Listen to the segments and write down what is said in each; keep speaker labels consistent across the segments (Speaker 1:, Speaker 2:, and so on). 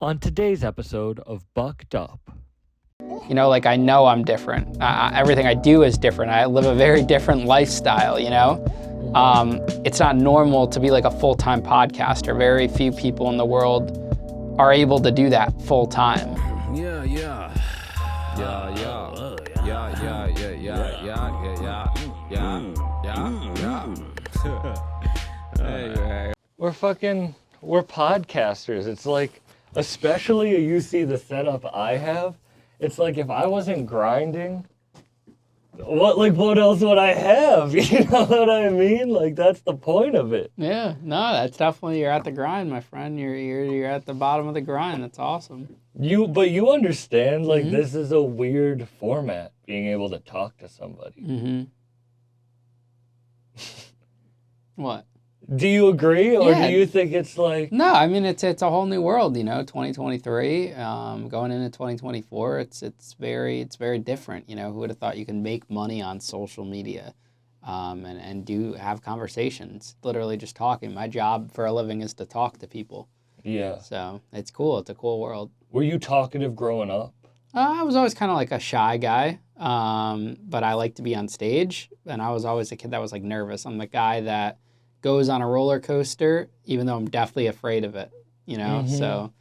Speaker 1: On today's episode of Bucked Up.
Speaker 2: You know, like I know I'm different. Everything I do is different. I live a very different lifestyle, you know? It's not normal to be like a full-time podcaster. Very few people in the world are able to do that full-time.
Speaker 1: We're podcasters. It's like, especially you see the setup I have, it's like if I wasn't grinding, what else would I have? You know what I mean? Like, that's the point of it.
Speaker 2: Yeah, no, that's definitely, you're at the grind, my friend. You're at the bottom of the grind. That's awesome.
Speaker 1: But you understand, like, This is a weird format, being able to talk to somebody.
Speaker 2: Mm-hmm. What?
Speaker 1: Do you agree, or do you think it's like...
Speaker 2: No, I mean, it's a whole new world, you know, 2023, going into 2024, it's very different, you know. Who would have thought you can make money on social media and have conversations, literally just talking. My job for a living is to talk to people.
Speaker 1: Yeah.
Speaker 2: So it's cool. It's a cool world.
Speaker 1: Were you talkative growing up?
Speaker 2: I was always kind of like a shy guy, but I like to be on stage, and I was always a kid that was like nervous. I'm the guy that goes on a roller coaster, even though I'm definitely afraid of it, you know?
Speaker 1: Mm-hmm.
Speaker 2: So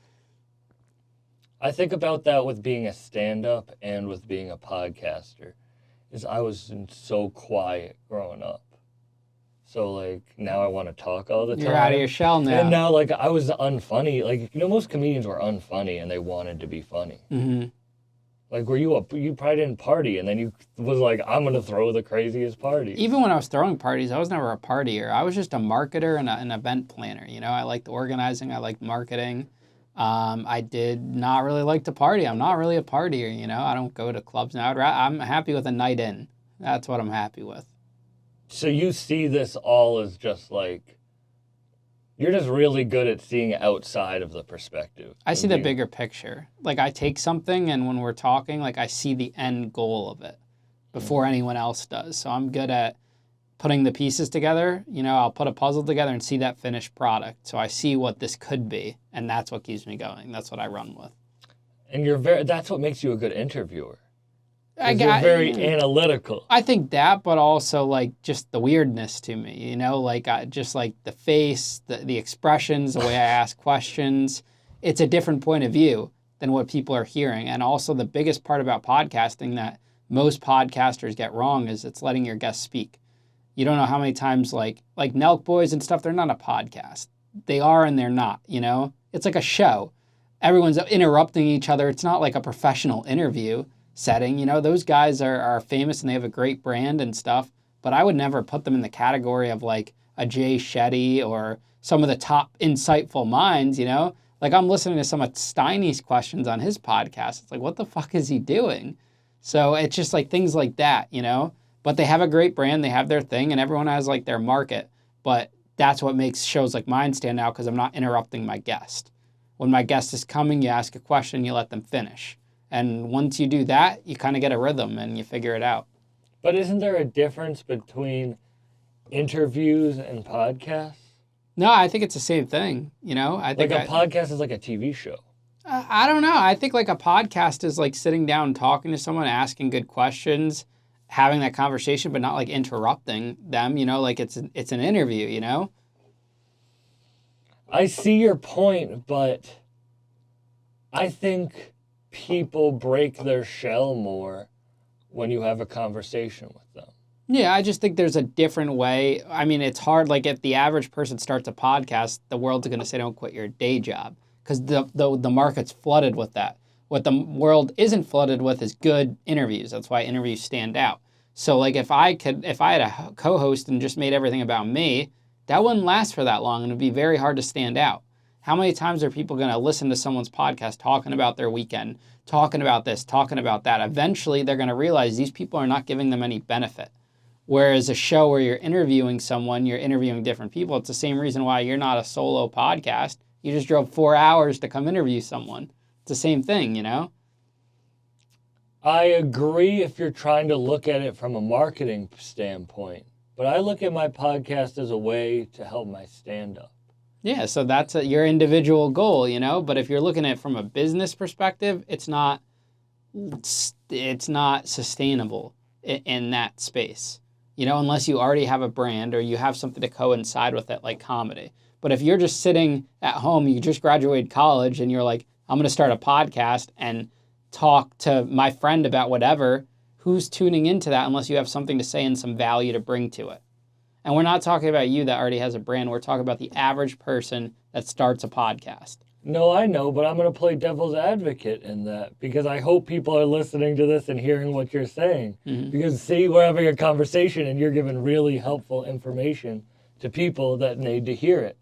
Speaker 1: I think about that with being a stand-up and with being a podcaster, is I was so quiet growing up. So, like, now I want to talk all the time.
Speaker 2: You're out of your shell now.
Speaker 1: And now, like, I was unfunny. Like, you know, most comedians were unfunny and they wanted to be funny.
Speaker 2: Mm-hmm.
Speaker 1: Like, you probably didn't party, and then you was like, I'm going to throw the craziest party.
Speaker 2: Even when I was throwing parties, I was never a partier. I was just a marketer and an event planner. You know, I liked organizing. I liked marketing. I did not really like to party. I'm not really a partier, you know. I don't go to clubs now. I'm happy with a night in. That's what I'm happy with.
Speaker 1: So you see this all as just like, you're just really good at seeing outside of the perspective.
Speaker 2: I see the bigger picture. Like, I take something, and when we're talking, like, I see the end goal of it before anyone else does. So I'm good at putting the pieces together. You know, I'll put a puzzle together and see that finished product. So I see what this could be, and that's what keeps me going. That's what I run with.
Speaker 1: And that's what makes you a good interviewer. You're very analytical.
Speaker 2: I think that, but also, like, just the weirdness to me, you know, like, just like the face, the expressions, the way I ask questions. It's a different point of view than what people are hearing. And also the biggest part about podcasting that most podcasters get wrong is it's letting your guests speak. You don't know how many times, like Nelk Boys and stuff, they're not a podcast. They are and they're not, you know? It's like a show. Everyone's interrupting each other. It's not like a professional interview setting. You know, those guys are famous and they have a great brand and stuff, but I would never put them in the category of like a Jay Shetty or some of the top insightful minds, you know? Like, I'm listening to some of Steiny's questions on his podcast. It's like, what the fuck is he doing? So it's just like things like that, you know? But they have a great brand, they have their thing, and everyone has like their market. But that's what makes shows like mine stand out, because I'm not interrupting my guest. When my guest is coming, you ask a question, you let them finish. And once you do that, you kind of get a rhythm and you figure it out.
Speaker 1: But isn't there a difference between interviews and podcasts?
Speaker 2: No, I think it's the same thing, you know? I think
Speaker 1: like a podcast is like a TV show.
Speaker 2: I don't know. I think like a podcast is like sitting down, talking to someone, asking good questions, having that conversation, but not like interrupting them, you know? Like it's an interview, you know?
Speaker 1: I see your point, but I think people break their shell more when you have a conversation with them.
Speaker 2: Yeah, I just think there's a different way. I mean, it's hard. Like, if the average person starts a podcast, the world's going to say, don't quit your day job, because the market's flooded with that. What the world isn't flooded with is good interviews. That's why interviews stand out. So, like, if I had a co-host and just made everything about me, that wouldn't last for that long, and it'd be very hard to stand out. How many times are people going to listen to someone's podcast talking about their weekend, talking about this, talking about that? Eventually, they're going to realize these people are not giving them any benefit. Whereas a show where you're interviewing someone, you're interviewing different people. It's the same reason why you're not a solo podcast. You just drove 4 hours to come interview someone. It's the same thing, you know?
Speaker 1: I agree if you're trying to look at it from a marketing standpoint. But I look at my podcast as a way to help my stand-up.
Speaker 2: Yeah, so that's your individual goal, you know. But if you're looking at it from a business perspective, it's not sustainable in that space, you know, unless you already have a brand or you have something to coincide with it, like comedy. But if you're just sitting at home, you just graduated college, and you're like, I'm going to start a podcast and talk to my friend about whatever, who's tuning into that unless you have something to say and some value to bring to it? And we're not talking about you that already has a brand. We're talking about the average person that starts a podcast.
Speaker 1: No, I know, but I'm going to play devil's advocate in that because I hope people are listening to this and hearing what you're saying.
Speaker 2: Mm-hmm.
Speaker 1: Because, see, we're having a conversation and you're giving really helpful information to people that need to hear it.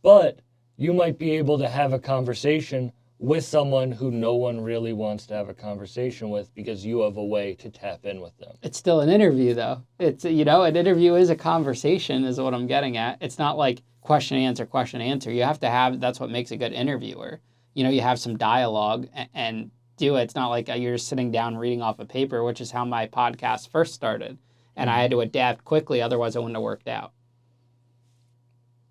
Speaker 1: But you might be able to have a conversation with someone who no one really wants to have a conversation with because you have a way to tap in with them.
Speaker 2: It's still an interview, though. It's, you know, an interview is a conversation, is what I'm getting at. It's not like question, answer, question, answer. You have to have, that's what makes a good interviewer. You know, you have some dialogue and do it. It's not like you're just sitting down reading off a paper, which is how my podcast first started. And I had to adapt quickly, otherwise it wouldn't have worked out.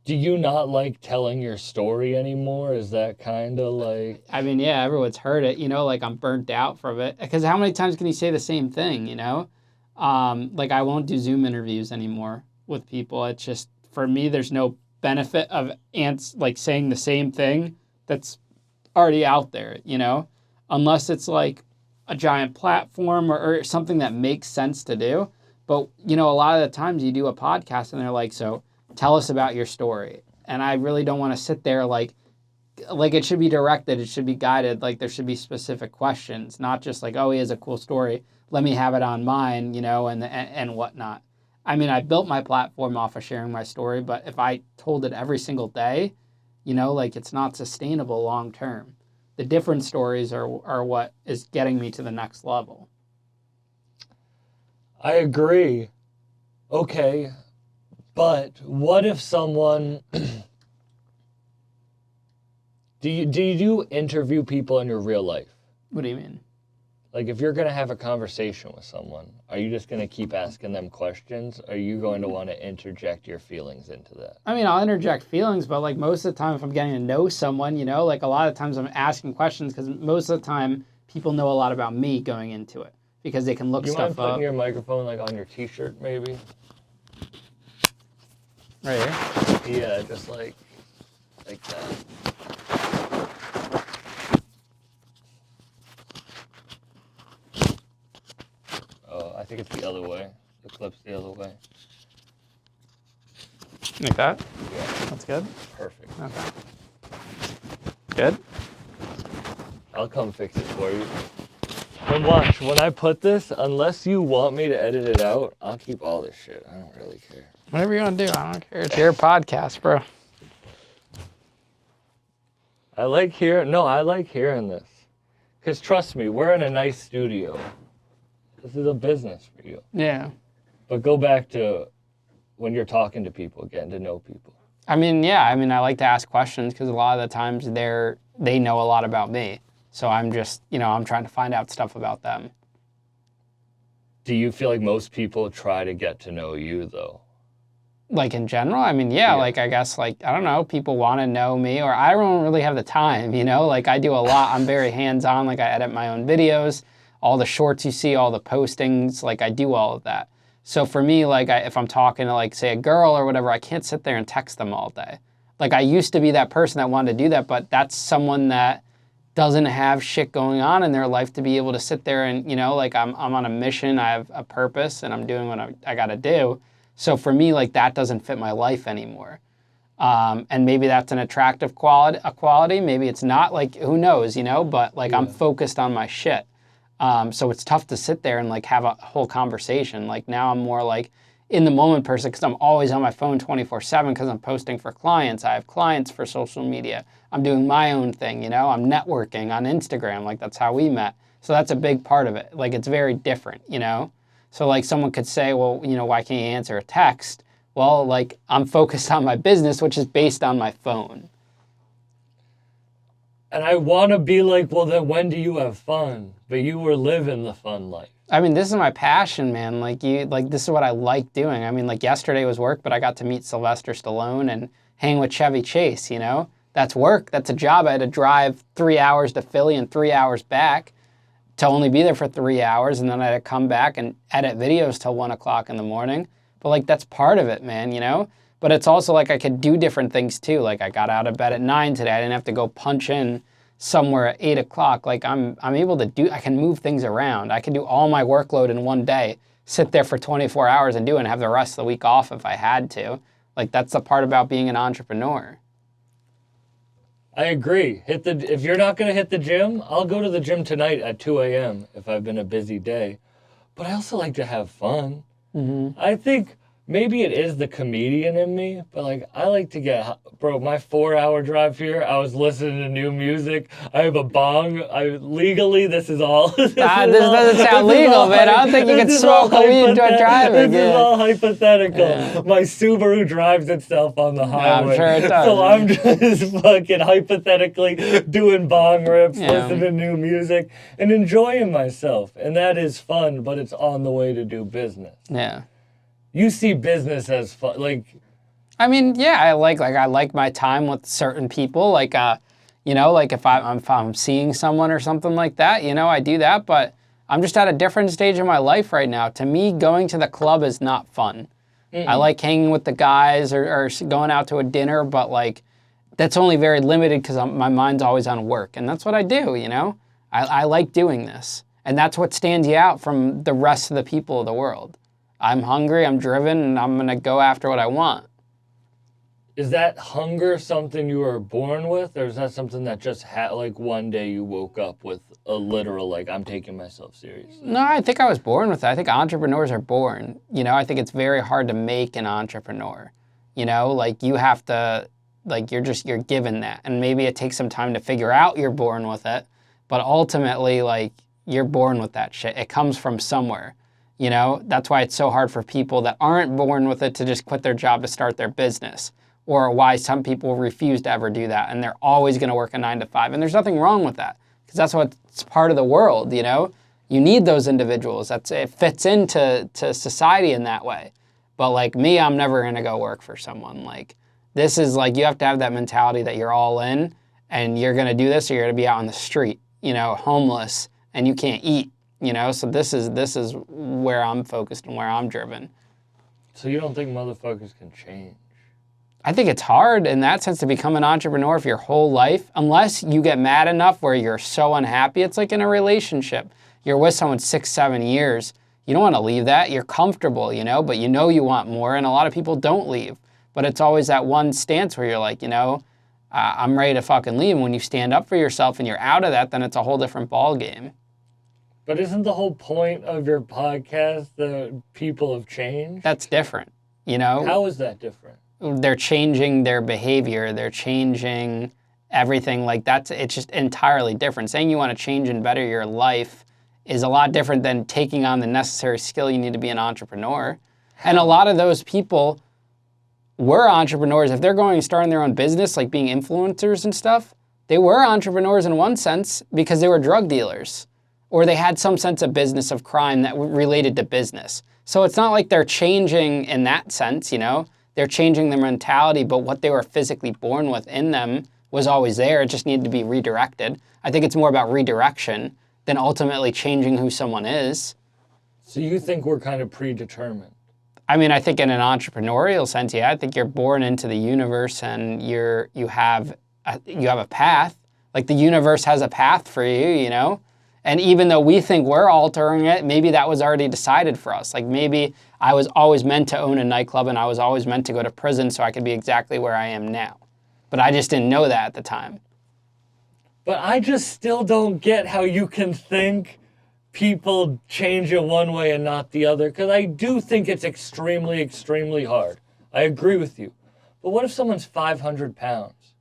Speaker 1: Do you not like telling your story anymore? Is that kind of like...
Speaker 2: I mean, yeah, everyone's heard it, you know, like I'm burnt out from it. Because how many times can you say the same thing, you know? Like I won't do Zoom interviews anymore with people. It's just, for me, there's no benefit of like saying the same thing that's already out there, you know? Unless it's like a giant platform or something that makes sense to do. But, you know, a lot of the times you do a podcast and they're like, so... tell us about your story. And I really don't want to sit there like it should be directed, it should be guided, like there should be specific questions, not just like, oh, he has a cool story, let me have it on mine, you know, and whatnot. I mean, I built my platform off of sharing my story, but if I told it every single day, you know, like it's not sustainable long term. The different stories are what is getting me to the next level.
Speaker 1: I agree. Okay. But what if someone, do you interview people in your real life?
Speaker 2: What do you mean?
Speaker 1: Like if you're going to have a conversation with someone, are you just going to keep asking them questions? Or are you going to want to interject your feelings into that?
Speaker 2: I mean, I'll interject feelings, but like most of the time if I'm getting to know someone, you know, like a lot of times I'm asking questions because most of the time people know a lot about me going into it because they can look stuff up.
Speaker 1: You mind putting your microphone like on your t-shirt maybe?
Speaker 2: Right here?
Speaker 1: Yeah, just like that. Oh, I think it's the other way. The clip's the other way.
Speaker 2: Like that?
Speaker 1: Yeah.
Speaker 2: That's good?
Speaker 1: Perfect.
Speaker 2: Okay. Good?
Speaker 1: I'll come fix it for you. And watch, when I put this, unless you want me to edit it out, I'll keep all this shit. I don't really care.
Speaker 2: Whatever you want to do, I don't care. It's your podcast, bro.
Speaker 1: I like hearing this. Because trust me, we're in a nice studio. This is a business for you.
Speaker 2: Yeah.
Speaker 1: But go back to when you're talking to people, getting to know people.
Speaker 2: I mean, yeah. I mean, I like to ask questions because a lot of the times they know a lot about me. So I'm just, you know, I'm trying to find out stuff about them.
Speaker 1: Do you feel like most people try to get to know you, though?
Speaker 2: Like in general? I mean, yeah, like I guess, like, I don't know, people want to know me, or I don't really have the time, you know? Like I do a lot. I'm very hands-on. Like I edit my own videos, all the shorts you see, all the postings, like I do all of that. So for me, like if I'm talking to like, say, a girl or whatever, I can't sit there and text them all day. Like I used to be that person that wanted to do that, but that's someone that doesn't have shit going on in their life to be able to sit there and, you know, like I'm on a mission, I have a purpose, and I'm doing what I got to do. So for me, like that doesn't fit my life anymore. And maybe that's an attractive quality. Maybe it's not, like, who knows, you know, but like I'm focused on my shit. So it's tough to sit there and like have a whole conversation. Like now I'm more like in the moment person because I'm always on my phone 24/7 because I'm posting for clients. I have clients for social media. I'm doing my own thing, you know, I'm networking on Instagram. Like that's how we met. So that's a big part of it. Like it's very different, you know? So like someone could say, well, you know, why can't you answer a text? Well, like I'm focused on my business, which is based on my phone.
Speaker 1: And I want to be like, well, then when do you have fun? But you were living the fun life. I
Speaker 2: mean, this is my passion, man. Like this is what I like doing. I mean, like yesterday was work, but I got to meet Sylvester Stallone and hang with Chevy Chase, you know? That's work. That's a job. I had to drive 3 hours to Philly and 3 hours back to only be there for 3 hours, and then I had to come back and edit videos till 1 o'clock in the morning. But like, that's part of it, man, you know? But it's also like I could do different things too. Like I got out of bed at 9 today. I didn't have to go punch in somewhere at 8 o'clock. Like I'm able to I can move things around. I can do all my workload in one day, sit there for 24 hours and do it, and have the rest of the week off if I had to. Like that's the part about being an entrepreneur.
Speaker 1: I agree. If you're not going to hit the gym, I'll go to the gym tonight at 2 a.m. if I've been a busy day. But I also like to have fun.
Speaker 2: Mm-hmm.
Speaker 1: I think maybe it is the comedian in me, but like I like to bro, my 4-hour drive here, I was listening to new music. I have a bong. Legally, this is all. This
Speaker 2: doesn't sound legal, man. I don't think you can smoke a weed while driving.
Speaker 1: This is all hypothetical. Yeah. My Subaru drives itself on the highway.
Speaker 2: I'm sure it does.
Speaker 1: So I'm just fucking hypothetically doing bong rips, listening to new music, and enjoying myself. And that is fun, but it's on the way to do business.
Speaker 2: Yeah.
Speaker 1: You see business as fun, like.
Speaker 2: I mean, yeah, I like my time with certain people. Like, you know, like if I'm seeing someone or something like that, you know, I do that. But I'm just at a different stage in my life right now. To me, going to the club is not fun. Mm-mm. I like hanging with the guys or going out to a dinner, but like that's only very limited because my mind's always on work, and that's what I do. You know, I like doing this, and that's what stands you out from the rest of the people of the world. I'm hungry, I'm driven, and I'm going to go after what I want.
Speaker 1: Is that hunger something you were born with, or is that something that just like one day you woke up with a literal, like, I'm taking myself seriously?
Speaker 2: No, I think I was born with it. I think entrepreneurs are born. You know, I think it's very hard to make an entrepreneur. You know, like you have to, like you're given that. And maybe it takes some time to figure out you're born with it, but ultimately, like, you're born with that shit. It comes from somewhere. You know, that's why it's so hard for people that aren't born with it to just quit their job to start their business, or why some people refuse to ever do that, and they're always going to work a 9 to 5. And there's nothing wrong with that, because that's what's part of the world, you know? You need those individuals. It fits into society in that way. But like me, I'm never going to go work for someone. Like, this is like, you have to have that mentality that you're all in, and you're going to do this, or you're going to be out on the street, you know, homeless, and you can't eat. You know, so this is where I'm focused and where I'm driven.
Speaker 1: So you don't think motherfuckers can change?
Speaker 2: I think it's hard in that sense to become an entrepreneur for your whole life, unless you get mad enough where you're so unhappy. It's like in a relationship. You're with someone 6, 7 years. You don't want to leave that. You're comfortable, you know, but you know you want more, and a lot of people don't leave. But it's always that one stance where you're like, you know, I'm ready to fucking leave. And when you stand up for yourself and you're out of that, then it's a whole different ball game.
Speaker 1: But isn't the whole point of your podcast that people have changed?
Speaker 2: That's different, you know?
Speaker 1: How is that different?
Speaker 2: They're changing their behavior. They're changing everything. Like it's just entirely different. Saying you want to change and better your life is a lot different than taking on the necessary skill you need to be an entrepreneur. And a lot of those people were entrepreneurs. If they're going and starting their own business, like being influencers and stuff, they were entrepreneurs in one sense because they were drug dealers, or they had some sense of business of crime that related to business. So it's not like they're changing in that sense, you know? They're changing their mentality, but what they were physically born with in them was always there. It just needed to be redirected. I think it's more about redirection than ultimately changing who someone is.
Speaker 1: So you think we're kind of predetermined?
Speaker 2: I mean, I think in an entrepreneurial sense, yeah. I think you're born into the universe and you have a path. Like the universe has a path for you, you know? And even though we think we're altering it, maybe that was already decided for us. Like maybe I was always meant to own a nightclub and I was always meant to go to prison so I could be exactly where I am now. But I just didn't know that at the time.
Speaker 1: But I just still don't get how you can think people change it one way and not the other, because I do think it's extremely, extremely hard. I agree with you. But what if someone's 500 pounds?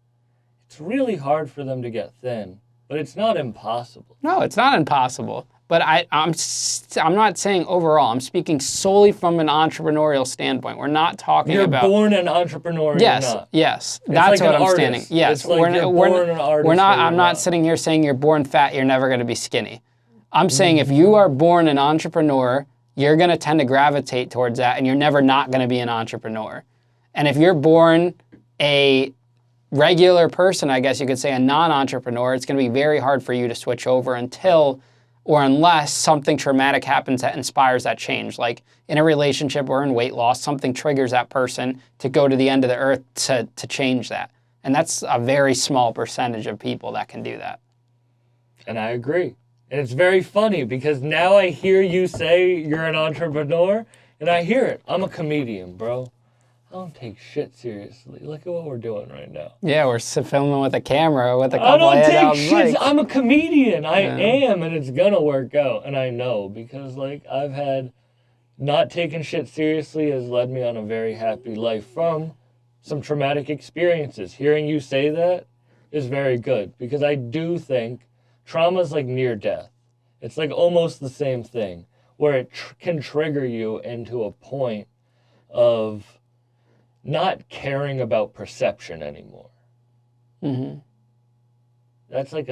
Speaker 1: It's really hard for them to get thin. But it's not impossible.
Speaker 2: No, it's not impossible. But I'm not saying overall. I'm speaking solely from an entrepreneurial standpoint. We're not talking about...
Speaker 1: You're born an entrepreneur.
Speaker 2: Yes,
Speaker 1: you're not.
Speaker 2: yes.
Speaker 1: It's
Speaker 2: That's
Speaker 1: like
Speaker 2: what
Speaker 1: an
Speaker 2: I'm
Speaker 1: artist.
Speaker 2: standing. Yes,
Speaker 1: it's like you're born an artist.
Speaker 2: We're not. I'm not sitting here saying you're born fat. You're never going to be skinny. I'm saying if you are born an entrepreneur, you're going to tend to gravitate towards that, and you're never not going to be an entrepreneur. And if you're born a regular person, I guess you could say, a non-entrepreneur, it's going to be very hard for you to switch over until or unless something traumatic happens that inspires that change. Like in a relationship or in weight loss, something triggers that person to go to the end of the earth to change that. And that's a very small percentage of people that can do that.
Speaker 1: And I agree. And it's very funny because now I hear you say you're an entrepreneur, and I hear it. I'm a comedian, bro. I don't take shit seriously. Look at what we're doing right now.
Speaker 2: Yeah, we're filming with a camera with a
Speaker 1: I
Speaker 2: couple
Speaker 1: don't
Speaker 2: of
Speaker 1: take
Speaker 2: mics.
Speaker 1: shit. I'm a comedian. I
Speaker 2: Yeah.
Speaker 1: am, and it's gonna work out. And I know because like I've had not taking shit seriously has led me on a very happy life from some traumatic experiences. Hearing you say that is very good because I do think trauma is like near death. It's like almost the same thing where it can trigger you into a point of not caring about perception anymore.
Speaker 2: Mm-hmm.
Speaker 1: It's like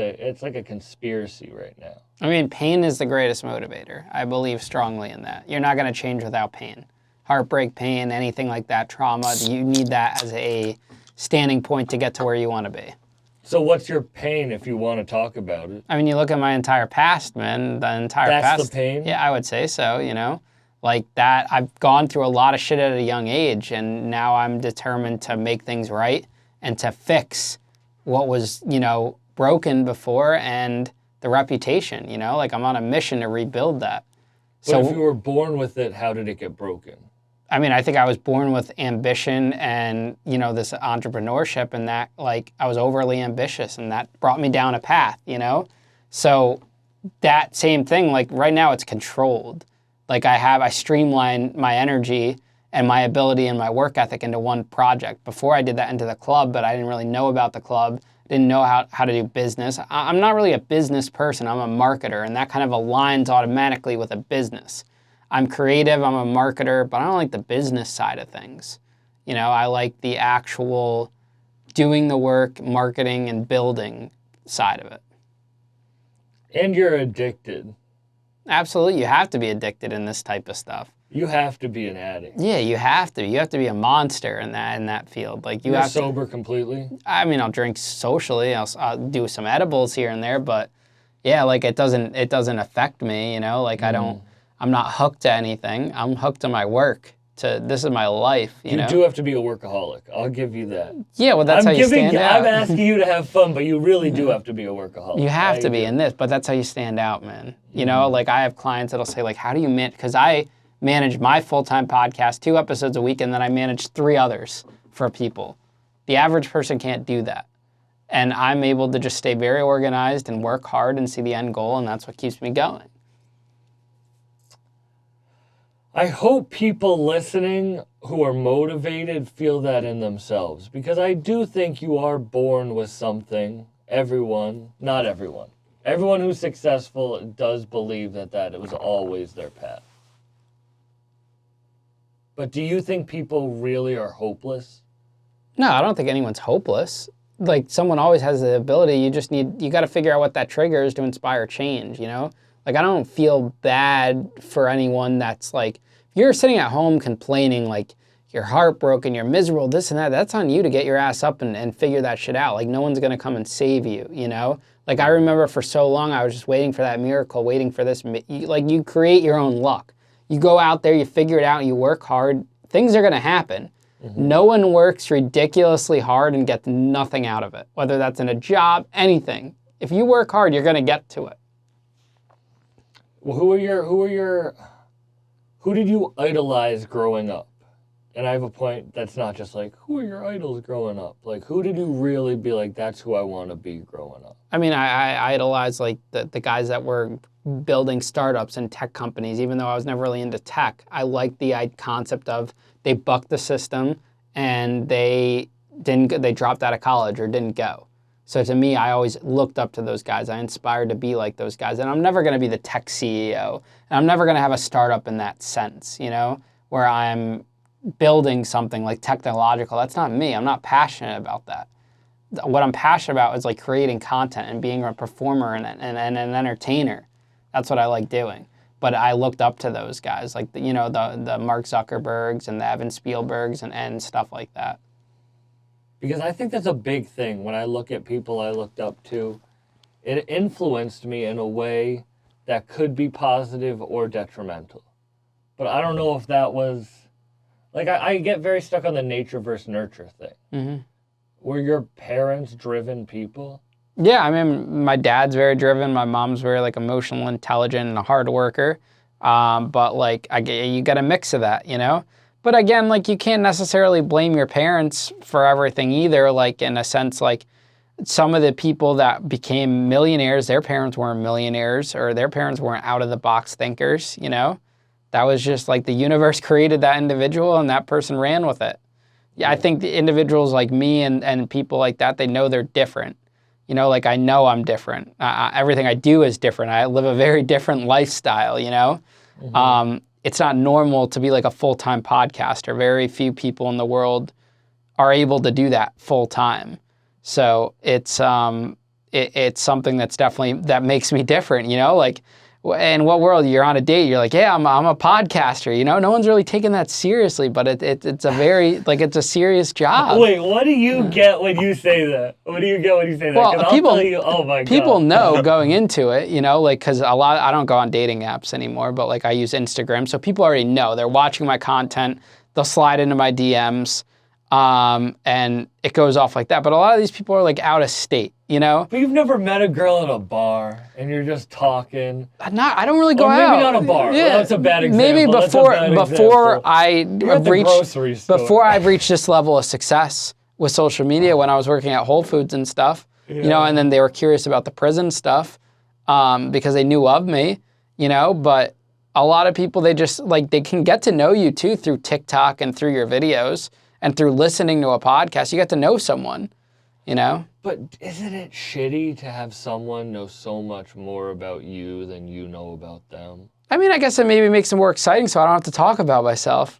Speaker 1: a conspiracy right now.
Speaker 2: I mean, pain is the greatest motivator. I believe strongly in that. You're not going to change without pain. Heartbreak, pain, anything like that, trauma, you need that as a standing point to get to where you want to be.
Speaker 1: So what's your pain if you want to talk about it?
Speaker 2: I mean, you look at my entire past, man, the entire
Speaker 1: That's
Speaker 2: past.
Speaker 1: the pain?
Speaker 2: Yeah, I would say so, you know? Like that, I've gone through a lot of shit at a young age, and now I'm determined to make things right and to fix what was, you know, broken before and the reputation, you know? Like I'm on a mission to rebuild that.
Speaker 1: But if you were born with it, how did it get broken?
Speaker 2: I mean, I think I was born with ambition and, you know, this entrepreneurship, and that, like, I was overly ambitious, and that brought me down a path, you know? So that same thing, like, right now it's controlled. Like, I streamline my energy and my ability and my work ethic into one project. Before I did that into the club, but I didn't really know about the club, didn't know how to do business. I'm not really a business person, I'm a marketer, and that kind of aligns automatically with a business. I'm creative, I'm a marketer, but I don't like the business side of things. You know, I like the actual doing the work, marketing, and building side of it.
Speaker 1: And you're addicted.
Speaker 2: Absolutely, you have to be addicted in this type of stuff.
Speaker 1: You have to be an addict.
Speaker 2: Yeah, you have to. You have to be a monster in that field. Like
Speaker 1: You're sober completely?
Speaker 2: I mean, I'll drink socially. I'll do some edibles here and there, but yeah, like it doesn't affect me, you know? Like I'm not hooked to anything. I'm hooked to my work. This is my life, you know?
Speaker 1: You do have to be a workaholic. I'll give you that.
Speaker 2: Yeah, well, that's how you stand out.
Speaker 1: I'm asking you to have fun, but you really do have to be a workaholic.
Speaker 2: You have to be in this, but that's how you stand out, man. You know, like I have clients that'll say, like, how do you manage? Because I manage my full-time podcast 2 episodes a week, and then I manage 3 others for people. The average person can't do that. And I'm able to just stay very organized and work hard and see the end goal, and that's what keeps me going.
Speaker 1: I hope people listening who are motivated feel that in themselves, because I do think you are born with something. Everyone, not everyone. Everyone who's successful does believe that it was always their path. But do you think people really are hopeless?
Speaker 2: No, I don't think anyone's hopeless. Like, someone always has the ability. You got to figure out what that trigger is to inspire change, you know? Like, I don't feel bad for anyone that's like, if you're sitting at home complaining, like, you're heartbroken, you're miserable, this and that, that's on you to get your ass up and figure that shit out. Like, no one's going to come and save you, you know? Like, I remember for so long, I was just waiting for that miracle, waiting for this. Like, you create your own luck. You go out there, you figure it out, you work hard, things are going to happen. Mm-hmm. No one works ridiculously hard and gets nothing out of it, whether that's in a job, anything. If you work hard, you're going to get to it.
Speaker 1: Well, who did you idolize growing up? And I have a point that's not just like, who are your idols growing up? Like, who did you really be like, that's who I want to be growing up?
Speaker 2: I mean, I idolize like the guys that were building startups and tech companies, even though I was never really into tech. I like the concept of they bucked the system and they dropped out of college or didn't go. So to me, I always looked up to those guys. I inspired to be like those guys. And I'm never going to be the tech CEO. And I'm never going to have a startup in that sense, you know, where I'm building something like technological. That's not me. I'm not passionate about that. What I'm passionate about is like creating content and being a performer and an entertainer. That's what I like doing. But I looked up to those guys, like the Mark Zuckerbergs and the Evan Spielbergs and stuff like that.
Speaker 1: Because I think that's a big thing when I look at people I looked up to. It influenced me in a way that could be positive or detrimental. But I don't know if that was... Like, I get very stuck on the nature versus nurture thing.
Speaker 2: Mm-hmm.
Speaker 1: Were your parents driven people?
Speaker 2: Yeah, I mean, my dad's very driven. My mom's very, like, emotional, intelligent, and a hard worker. But, like, you get a mix of that, you know? But again, like, you can't necessarily blame your parents for everything either. Like, in a sense, like, some of the people that became millionaires, their parents weren't millionaires, or their parents weren't out-of-the-box thinkers, you know? That was just, like, the universe created that individual, and that person ran with it. Yeah, I think the individuals like me and people like that, they know they're different. You know, like, I know I'm different. Everything I do is different. I live a very different lifestyle, you know? Mm-hmm. It's not normal to be like a full-time podcaster. Very few people in the world are able to do that full-time. So it's something that's definitely, that makes me different, you know? Like, in what world you're on a date, you're like, yeah, I'm a podcaster, you know? No one's really taking that seriously, but it's a very, like, it's a serious job.
Speaker 1: Wait, what do you get when you say that? What do you get when you say that?
Speaker 2: Well, people,
Speaker 1: I'll tell you, oh my God.
Speaker 2: People know going into it, you know, like, because I don't go on dating apps anymore, but, like, I use Instagram, so people already know. They're watching my content, they'll slide into my DMs, and it goes off like that. But a lot of these people are, like, out of state, you know?
Speaker 1: But you've never met a girl at a bar and you're just talking.
Speaker 2: I don't really go
Speaker 1: or maybe
Speaker 2: out.
Speaker 1: Maybe not a bar. Yeah. Well, that's a bad example.
Speaker 2: Maybe before I've reached this level of success with social media, when I was working at Whole Foods and stuff, you know, and then they were curious about the prison stuff, because they knew of me, you know, but a lot of people, they just, like, they can get to know you too through TikTok and through your videos and through listening to a podcast. You get to know someone, you know?
Speaker 1: But isn't it shitty to have someone know so much more about you than you know about them?
Speaker 2: I mean, I guess it maybe makes it more exciting so I don't have to talk about myself.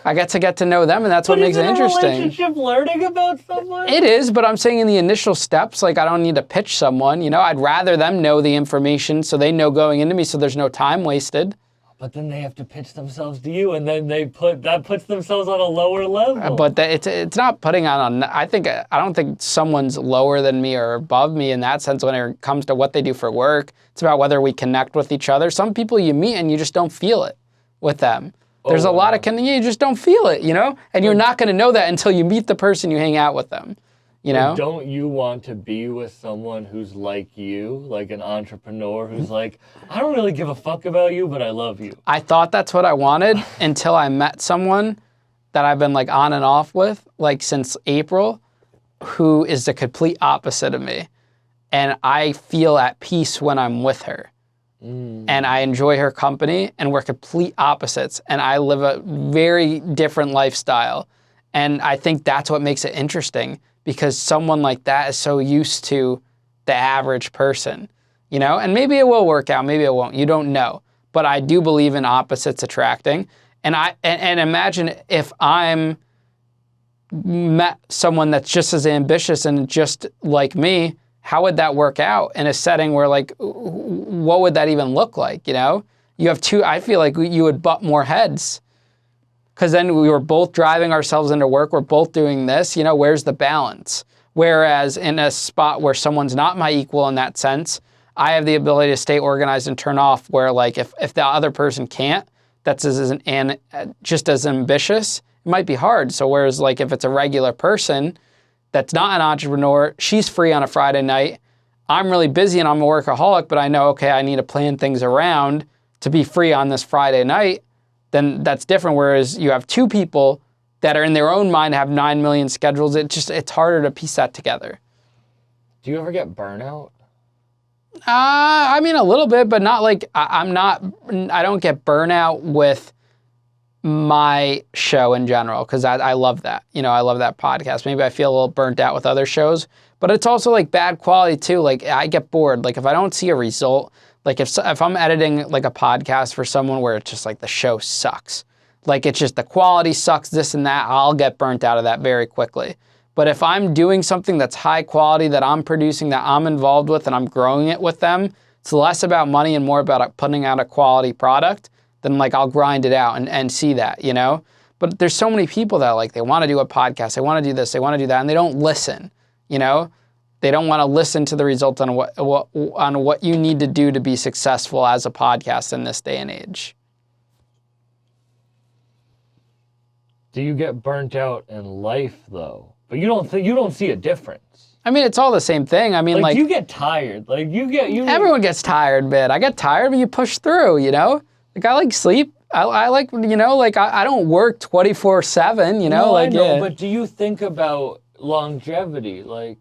Speaker 2: I get to know them, and that's what makes it interesting.
Speaker 1: But is it a relationship learning about someone?
Speaker 2: It is, but I'm saying in the initial steps, like, I don't need to pitch someone, you know? I'd rather them know the information so they know going into me so there's no time wasted.
Speaker 1: But then they have to pitch themselves to you, and then that puts themselves on a lower level.
Speaker 2: But it's not putting on. I don't think someone's lower than me or above me in that sense when it comes to what they do for work. It's about whether we connect with each other. Some people you meet and you just don't feel it with them. There's a lot of you just don't feel it, you know, and you're not going to know that until you meet the person you hang out with them. You know?
Speaker 1: But don't you want to be with someone who's like you, like an entrepreneur who's like, I don't really give a fuck about you, but I love you?
Speaker 2: I thought that's what I wanted until I met someone that I've been, like, on and off with, like, since April, who is the complete opposite of me. And I feel at peace when I'm with her. And I enjoy her company, and we're complete opposites. And I live a very different lifestyle. And I think that's what makes it interesting, because someone like that is so used to the average person, you know? And maybe it will work out, maybe it won't, you don't know. But I do believe in opposites attracting. And imagine if I'm met someone that's just as ambitious and just like me, how would that work out in a setting where, like, what would that even look like, you know? You have two, I feel like you would butt more heads. Because then we were both driving ourselves into work, we're both doing this, you know, where's the balance? Whereas in a spot where someone's not my equal in that sense, I have the ability to stay organized and turn off, where, like, if the other person can't, that's just as ambitious, it might be hard. So whereas, like, if it's a regular person that's not an entrepreneur, she's free on a Friday night, I'm really busy and I'm a workaholic, but I know, okay, I need to plan things around to be free on this Friday night, then that's different. Whereas you have two people that are in their own mind, have 9 million schedules, it's harder to piece that together.
Speaker 1: Do you ever get burnout?
Speaker 2: I mean, a little bit, but not like, I don't get burnout with my show in general, because I love that. You know, I love that podcast. Maybe I feel a little burnt out with other shows, but it's also, like, bad quality too. Like, I get bored. Like, if I don't see a result, like, if I'm editing, like, a podcast for someone where it's just, like, the show sucks, like, it's just the quality sucks, this and that, I'll get burnt out of that very quickly. But if I'm doing something that's high quality, that I'm producing, that I'm involved with, and I'm growing it with them, it's less about money and more about putting out a quality product, then, like, I'll grind it out and see that, you know? But there's so many people that like, they want to do a podcast, they want to do this, they want to do that, and they don't listen, you know? They don't want to listen to the results on what you need to do to be successful as a podcast in this day and age.
Speaker 1: Do you get burnt out in life though? But you don't see a difference.
Speaker 2: I mean, it's all the same thing. I mean, like
Speaker 1: you get tired. Like
Speaker 2: everyone gets tired, man. I get tired, but you push through, you know? Like I like sleep. I like, you know, like I don't work 24/7, you know?
Speaker 1: No,
Speaker 2: like,
Speaker 1: I know,
Speaker 2: yeah.
Speaker 1: But do you think about longevity? Like,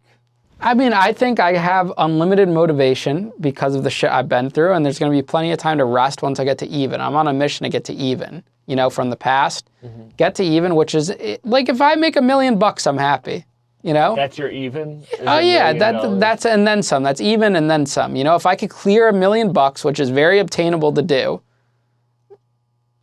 Speaker 2: I mean, I think I have unlimited motivation because of the shit I've been through, and there's going to be plenty of time to rest once I get to even. I'm on a mission to get to even, you know, from the past. Get to even, which is, like, if I make $1 million, I'm happy, you know?
Speaker 1: that's your even?
Speaker 2: Oh, yeah, that's and then some. That's even and then some. You know, if I could clear $1 million, which is very obtainable to do,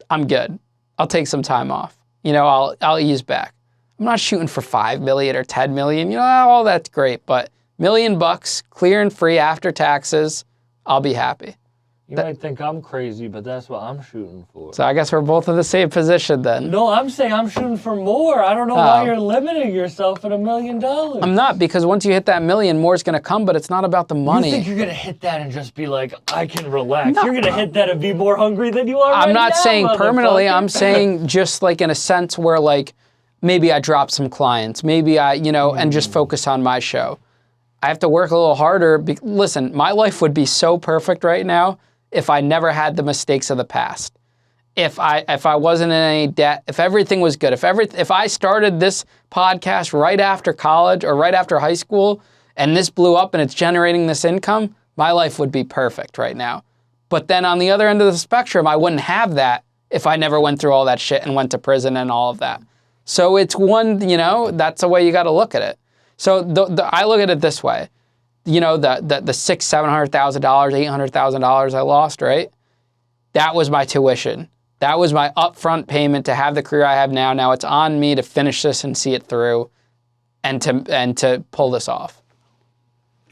Speaker 2: I'm good. I'll take some time off. You know, I'll ease back. I'm not shooting for 5 million or 10 million. You know, all that's great, but $1 million, clear and free after taxes, I'll be happy.
Speaker 1: You might think I'm crazy, but that's what I'm shooting for.
Speaker 2: So I guess we're both in the same position then.
Speaker 1: No, I'm saying I'm shooting for more. I don't know why you're limiting yourself at $1 million.
Speaker 2: I'm not, because once you hit that million, more is going to come, but it's not about the money.
Speaker 1: You think you're going to hit that and just be like, I can relax. No. You're going to hit that and be more hungry than you are right now.
Speaker 2: I'm not saying permanently. I'm saying just like in a sense where like, maybe I drop some clients, maybe I, you know, and just focus on my show. I have to work a little harder. Listen, my life would be so perfect right now if I never had the mistakes of the past. If I wasn't in any debt, if everything was good, if I started this podcast right after college or right after high school and this blew up and it's generating this income, my life would be perfect right now. But then on the other end of the spectrum, I wouldn't have that if I never went through all that shit and went to prison and all of that. So it's one, you know, that's the way you got to look at it. So I look at it this way, you know, the $600,000, $700,000, $800,000 I lost, right? That was my tuition. That was my upfront payment to have the career I have now. Now it's on me to finish this and see it through and to pull this off.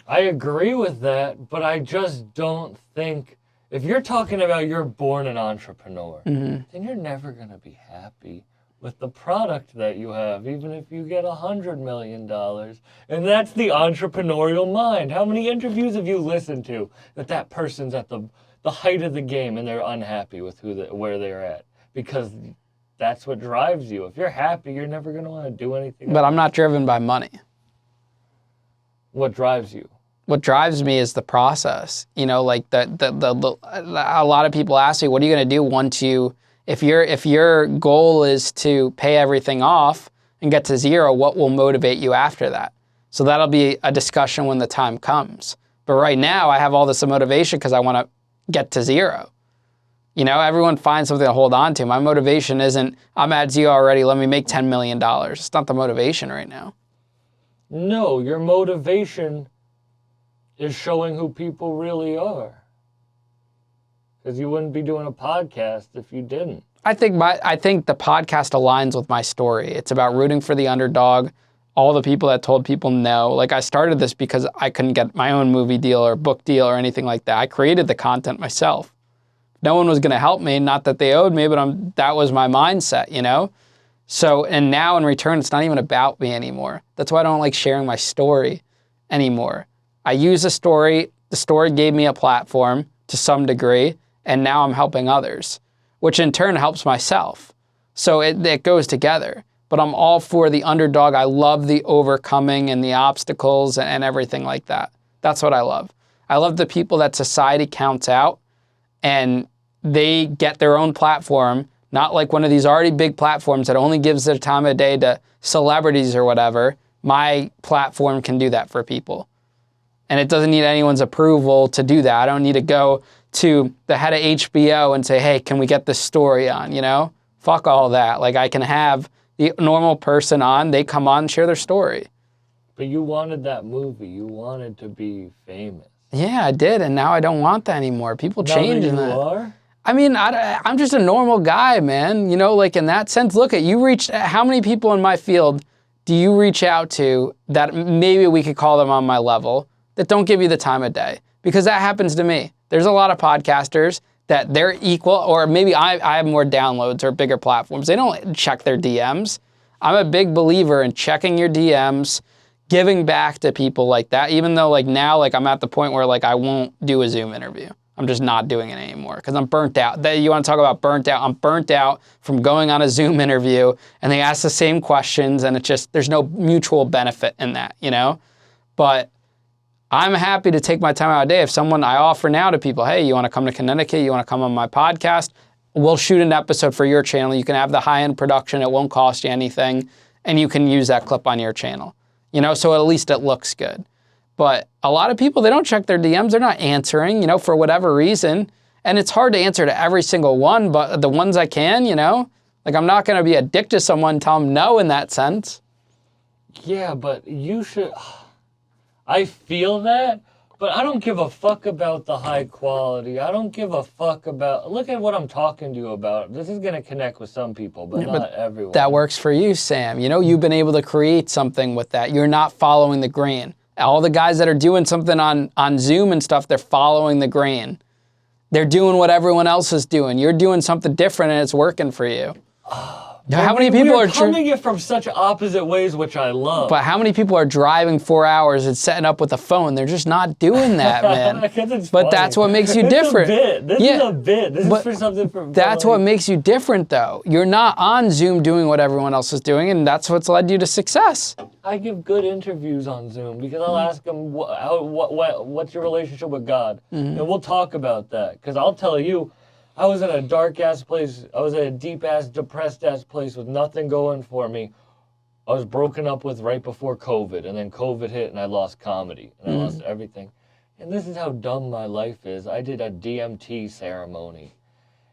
Speaker 1: I agree with that, but I just don't think, if you're talking about you're born an entrepreneur, then you're never going to be happy with the product that you have, even if you get $100 million. And that's the entrepreneurial mind. How many interviews have you listened to that person's at the height of the game and they're unhappy with where they're at? Because that's what drives you. If you're happy, you're never going to want to do anything
Speaker 2: But I'm not driven by money.
Speaker 1: What drives you?
Speaker 2: What drives me is the process. You know, like a lot of people ask me, what are you going to do once you, if your goal is to pay everything off and get to zero, what will motivate you after that? So that'll be a discussion when the time comes. But right now I have all this motivation because I want to get to zero. You know, everyone finds something to hold on to. My motivation isn't, I'm at zero already, let me make $10 million. It's not the motivation right now.
Speaker 1: No, your motivation is showing who people really are. Because you wouldn't be doing a podcast if you didn't. I think the podcast aligns with my story. It's about rooting for the underdog, all the people that told people no. Like, I started this because I couldn't get my own movie deal or book deal or anything like that. I created the content myself. No one was going to help me, not that they owed me, but that was my mindset, you know? So, and now in return, it's not even about me anymore. That's why I don't like sharing my story anymore. I use the story gave me a platform to some degree, and now I'm helping others, which in turn helps myself. So it goes together. But I'm all for the underdog. I love the overcoming and the obstacles and everything like that. That's what I love. I love the people that society counts out and they get their own platform, not like one of these already big platforms that only gives their time of day to celebrities or whatever. My platform can do that for people. And it doesn't need anyone's approval to do that. I don't need to go to the head of HBO and say, hey, can we get this story on, you know? Fuck all that. Like, I can have the normal person on, they come on and share their story. But you wanted that movie. You wanted to be famous. Yeah, I did, and now I don't want that anymore. People change in that. Now that you are? I mean, I'm just a normal guy, man. You know, like in that sense, look at, you reached, how many people in my field do you reach out to that maybe we could call them on my level that don't give you the time of day? Because that happens to me. There's a lot of podcasters
Speaker 2: that they're equal, or maybe I have more downloads or bigger platforms. They don't check their DMs. I'm a big believer in checking your DMs, giving back to people like that, even though like now, like I'm at the point where like I won't do a Zoom interview. I'm just not doing it anymore because I'm burnt out. You want to talk about burnt out? I'm burnt out from going on a Zoom interview and they ask the same questions and it's just, there's no mutual benefit in that, you know? But I'm happy to take my time out of the day. If someone, I offer now to people, hey, you want to come to Connecticut? You want to come on my podcast? We'll shoot an episode for your channel. You can have the high-end production. It won't cost you anything. And you can use that clip on your channel. You know, so at least it looks good. But a lot of people, they don't check their DMs. They're not answering, you know, for whatever reason. And it's hard to answer to every single one, but the ones I can, you know, like I'm not going to be a dick to someone and tell them no in that sense.
Speaker 1: Yeah, but you should... I feel that, but I don't give a fuck about the high quality. I don't give a fuck about... Look at what I'm talking to you about. This is going to connect with some people, but not everyone.
Speaker 2: That works for you, Sam. You know, you've been able to create something with that. You're not following the grain. All the guys that are doing something on Zoom and stuff, they're following the grain. They're doing what everyone else is doing. You're doing something different and it's working for you. How many people are
Speaker 1: coming it from such opposite ways, which I love.
Speaker 2: But how many people are driving 4 hours and setting up with a phone? They're just not doing that, man.
Speaker 1: But
Speaker 2: funny. That's what makes you different.
Speaker 1: This is a bit. This is for something for...
Speaker 2: That's what makes you different, though. You're not on Zoom doing what everyone else is doing, and that's what's led you to success.
Speaker 1: I give good interviews on Zoom because I'll ask them, what's your relationship with God? And we'll talk about that. Because I'll tell you, I was in a dark-ass place. I was in a deep-ass, depressed-ass place with nothing going for me. I was broken up with right before COVID, and then COVID hit, and I lost comedy, and I lost everything. And this is how dumb my life is. I did a DMT ceremony,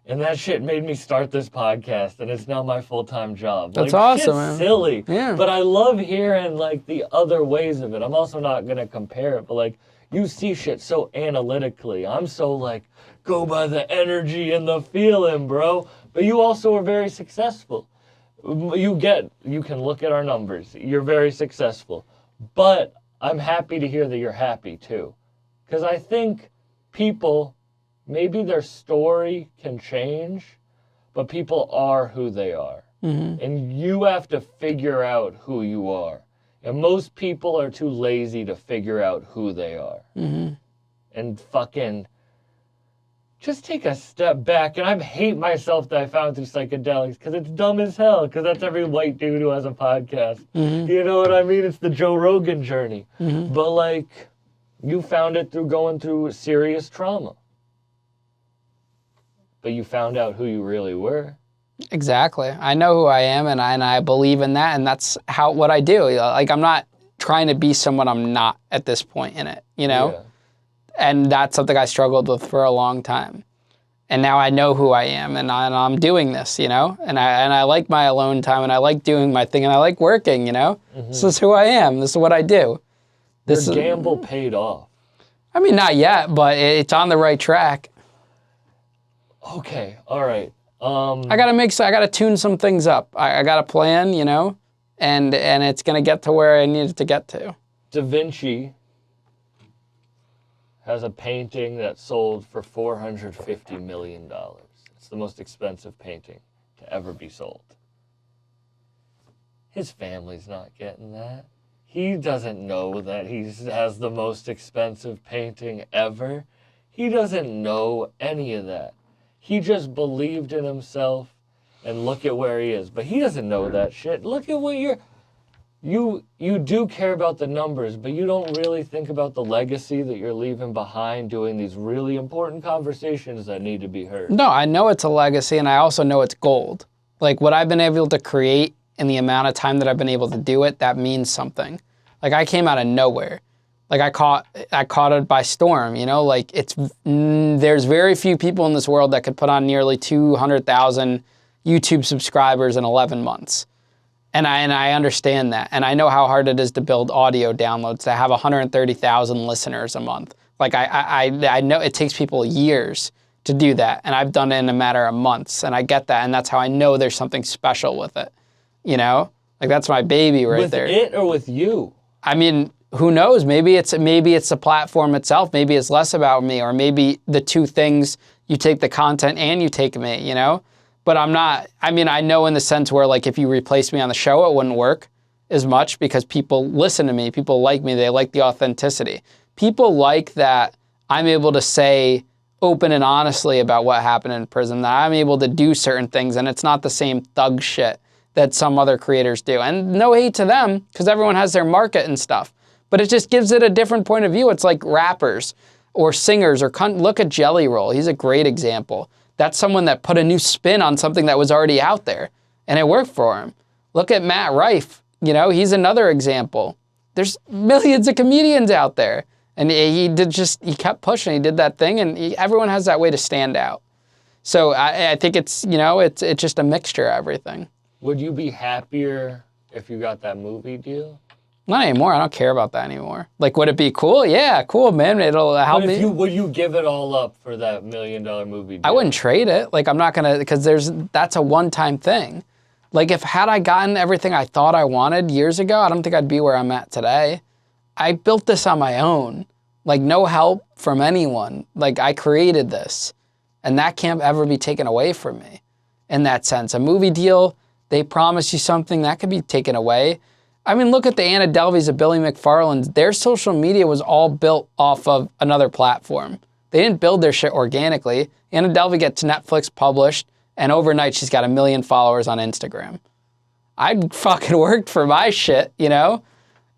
Speaker 1: and that shit made me start this podcast, and it's now my full-time job.
Speaker 2: That's
Speaker 1: like,
Speaker 2: awesome,
Speaker 1: shit's
Speaker 2: man.
Speaker 1: Silly,
Speaker 2: yeah.
Speaker 1: But I love hearing like the other ways of it. I'm also not gonna compare it, but like you see shit so analytically. I'm so like, go by the energy and the feeling, bro. But you also are very successful. You can look at our numbers. You're very successful. But I'm happy to hear that you're happy too. Because I think people, maybe their story can change, but people are who they are. And you have to figure out who you are. And most people are too lazy to figure out who they are. And fucking... just take a step back, and I hate myself that I found through psychedelics because it's dumb as hell, because that's every white dude who has a podcast. You know what I mean? It's the Joe Rogan journey. But, like, you found it through going through serious trauma. But you found out who you really were.
Speaker 2: Exactly. I know who I am, and I believe in that, and that's what I do. Like, I'm not trying to be someone I'm not at this point in it, you know? Yeah. And that's something I struggled with for a long time. And now I know who I am, and I'm doing this, you know? And I like my alone time, and I like doing my thing, and I like working, you know? This is who I am. This is what I do.
Speaker 1: Your gamble paid off.
Speaker 2: I mean, not yet, but it's on the right track.
Speaker 1: Okay, all right.
Speaker 2: I gotta tune some things up. I got a plan, you know? And it's gonna get to where I need it to get to.
Speaker 1: Da Vinci has a painting that sold for $450 million. It's the most expensive painting to ever be sold. His family's not getting that. He doesn't know that he has the most expensive painting ever. He doesn't know any of that. He just believed in himself, and look at where he is. But he doesn't know that shit. Look at what you do care about the numbers, but you don't really think about the legacy that you're leaving behind doing these really important conversations that need to be heard.
Speaker 2: No, I know it's a legacy, and I also know it's gold. Like, what I've been able to create in the amount of time that I've been able to do it, that means something. Like, I came out of nowhere. Like, I caught it by storm, you know? Like, there's very few people in this world that could put on nearly 200,000 YouTube subscribers in 11 months. And I understand that. And I know how hard it is to build audio downloads, to have 130,000 listeners a month. Like, I know it takes people years to do that. And I've done it in a matter of months. And I get that. And that's how I know there's something special with it. You know? Like, that's my baby right there.
Speaker 1: With it or with you?
Speaker 2: I mean, who knows? Maybe it's the platform itself. Maybe it's less about me, or maybe the two things, you take the content and you take me, you know? But I'm not, I mean, I know in the sense where like if you replace me on the show, it wouldn't work as much because people listen to me, people like me, they like the authenticity. People like that I'm able to say open and honestly about what happened in prison, that I'm able to do certain things and it's not the same thug shit that some other creators do. And no hate to them, because everyone has their market and stuff. But it just gives it a different point of view. It's like rappers or singers or look at Jelly Roll. He's a great example. That's someone that put a new spin on something that was already out there and it worked for him. Look at Matt Rife. You know, he's another example. There's millions of comedians out there. And he kept pushing. He did that thing, and everyone has that way to stand out. So I think it's, you know, it's just a mixture of everything.
Speaker 1: Would you be happier if you got that movie deal?
Speaker 2: Not anymore. I don't care about that anymore. Like, would it be cool? Yeah, cool, man. It'll help me.
Speaker 1: Would you give it all up for that $1 million movie deal?
Speaker 2: I wouldn't trade it. Like, I'm not gonna, because that's a one-time thing. Like, had I gotten everything I thought I wanted years ago, I don't think I'd be where I'm at today. I built this on my own, like no help from anyone. Like I created this, and that can't ever be taken away from me in that sense. A movie deal, they promise you something, that could be taken away. I mean, look at the Anna Delveys of Billy McFarland's. Their social media was all built off of another platform. They didn't build their shit organically. Anna Delvey gets Netflix published, and overnight she's got 1 million followers on Instagram. I fucking worked for my shit, you know?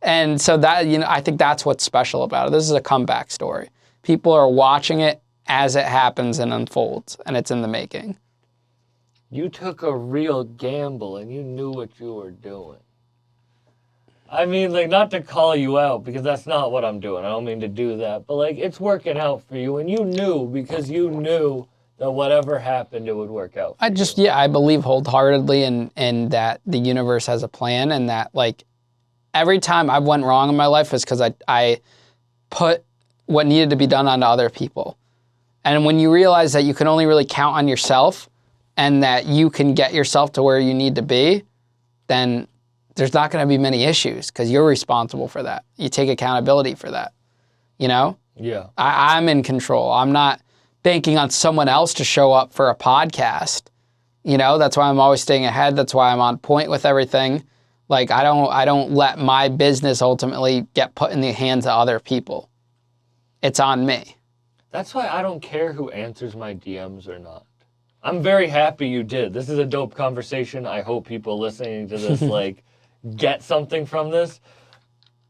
Speaker 2: And so that, you know, I think that's what's special about it. This is a comeback story. People are watching it as it happens and unfolds, and it's in the making.
Speaker 1: You took a real gamble, and you knew what you were doing. I mean, like, not to call you out, because that's not what I'm doing. I don't mean to do that. But, like, it's working out for you, and you knew, because you knew that whatever happened, it would work out for you.
Speaker 2: I believe wholeheartedly in that the universe has a plan, and that, like, every time I went wrong in my life is because I put what needed to be done onto other people. And when you realize that you can only really count on yourself and that you can get yourself to where you need to be, then there's not going to be many issues because you're responsible for that. You take accountability for that, you know?
Speaker 1: Yeah.
Speaker 2: I'm in control. I'm not banking on someone else to show up for a podcast. You know, that's why I'm always staying ahead. That's why I'm on point with everything. Like, I don't let my business ultimately get put in the hands of other people. It's on me.
Speaker 1: That's why I don't care who answers my DMs or not. I'm very happy you did. This is a dope conversation. I hope people listening to this, like, get something from this.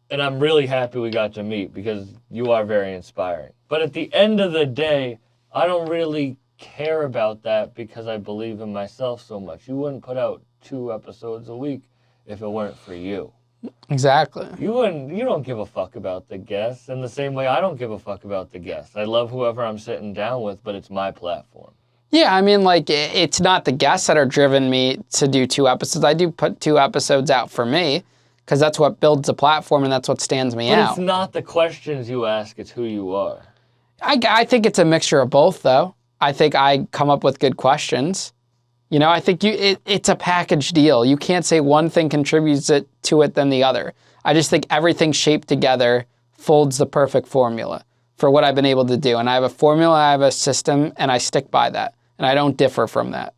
Speaker 1: And I'm really happy we got to meet because you are very inspiring. But at the end of the day, I don't really care about that because I believe in myself so much. You wouldn't put out 2 episodes a week if it weren't for you.
Speaker 2: Exactly.
Speaker 1: You don't give a fuck about the guests in the same way I don't give a fuck about the guests. I love whoever I'm sitting down with, but it's my platform.
Speaker 2: Yeah, I mean, like, it's not the guests that are driven me to do 2 episodes. I do put 2 episodes out for me because that's what builds the platform and that's what stands me out.
Speaker 1: But it's not the questions you ask, it's who you are.
Speaker 2: I think it's a mixture of both, though. I think I come up with good questions. You know, I think it's a package deal. You can't say one thing contributes to it than the other. I just think everything shaped together folds the perfect formula for what I've been able to do. And I have a formula, I have a system, and I stick by that. And I don't differ from that.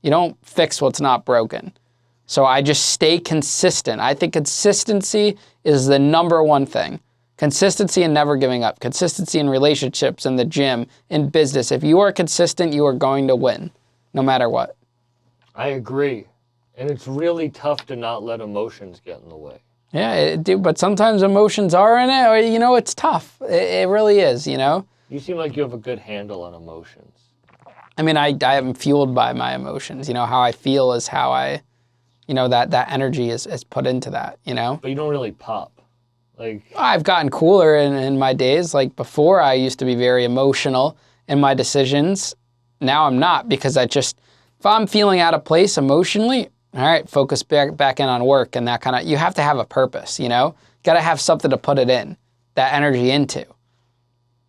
Speaker 2: You don't fix what's not broken. So I just stay consistent. I think consistency is the #1 thing. Consistency and never giving up. Consistency in relationships, in the gym, in business. If you are consistent, you are going to win, no matter what.
Speaker 1: I agree. And it's really tough to not let emotions get in the way.
Speaker 2: Yeah, but sometimes emotions are in it, or, you know, it's tough. It really is, you know?
Speaker 1: You seem like you have a good handle on emotions.
Speaker 2: I mean, I am fueled by my emotions. You know, how I feel is how I, you know, that energy is put into that, you know?
Speaker 1: But you don't really pop. Like,
Speaker 2: I've gotten cooler in my days. Like, before, I used to be very emotional in my decisions. Now I'm not, because if I'm feeling out of place emotionally, all right, focus back in on work and that kind of, you have to have a purpose, you know? Got to have something to put it in, that energy into.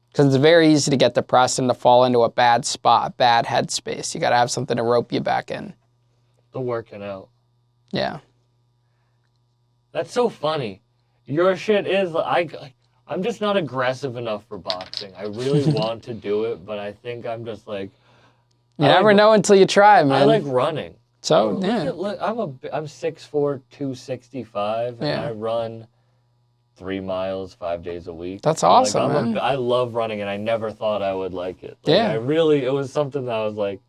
Speaker 2: Because it's very easy to get depressed and to fall into a bad spot, a bad headspace. You got to have something to rope you back in.
Speaker 1: the working out.
Speaker 2: Yeah.
Speaker 1: That's so funny. Your shit is I'm just not aggressive enough for boxing. I really want to do it, but I think I'm just like
Speaker 2: You never know until you try, man.
Speaker 1: I like running.
Speaker 2: So,
Speaker 1: I'm 6'4", 265, and
Speaker 2: Yeah.
Speaker 1: I run 3 miles 5 days a week.
Speaker 2: That's awesome, man.
Speaker 1: I love running, and I never thought I would like it.
Speaker 2: Yeah.
Speaker 1: It was something that I was like,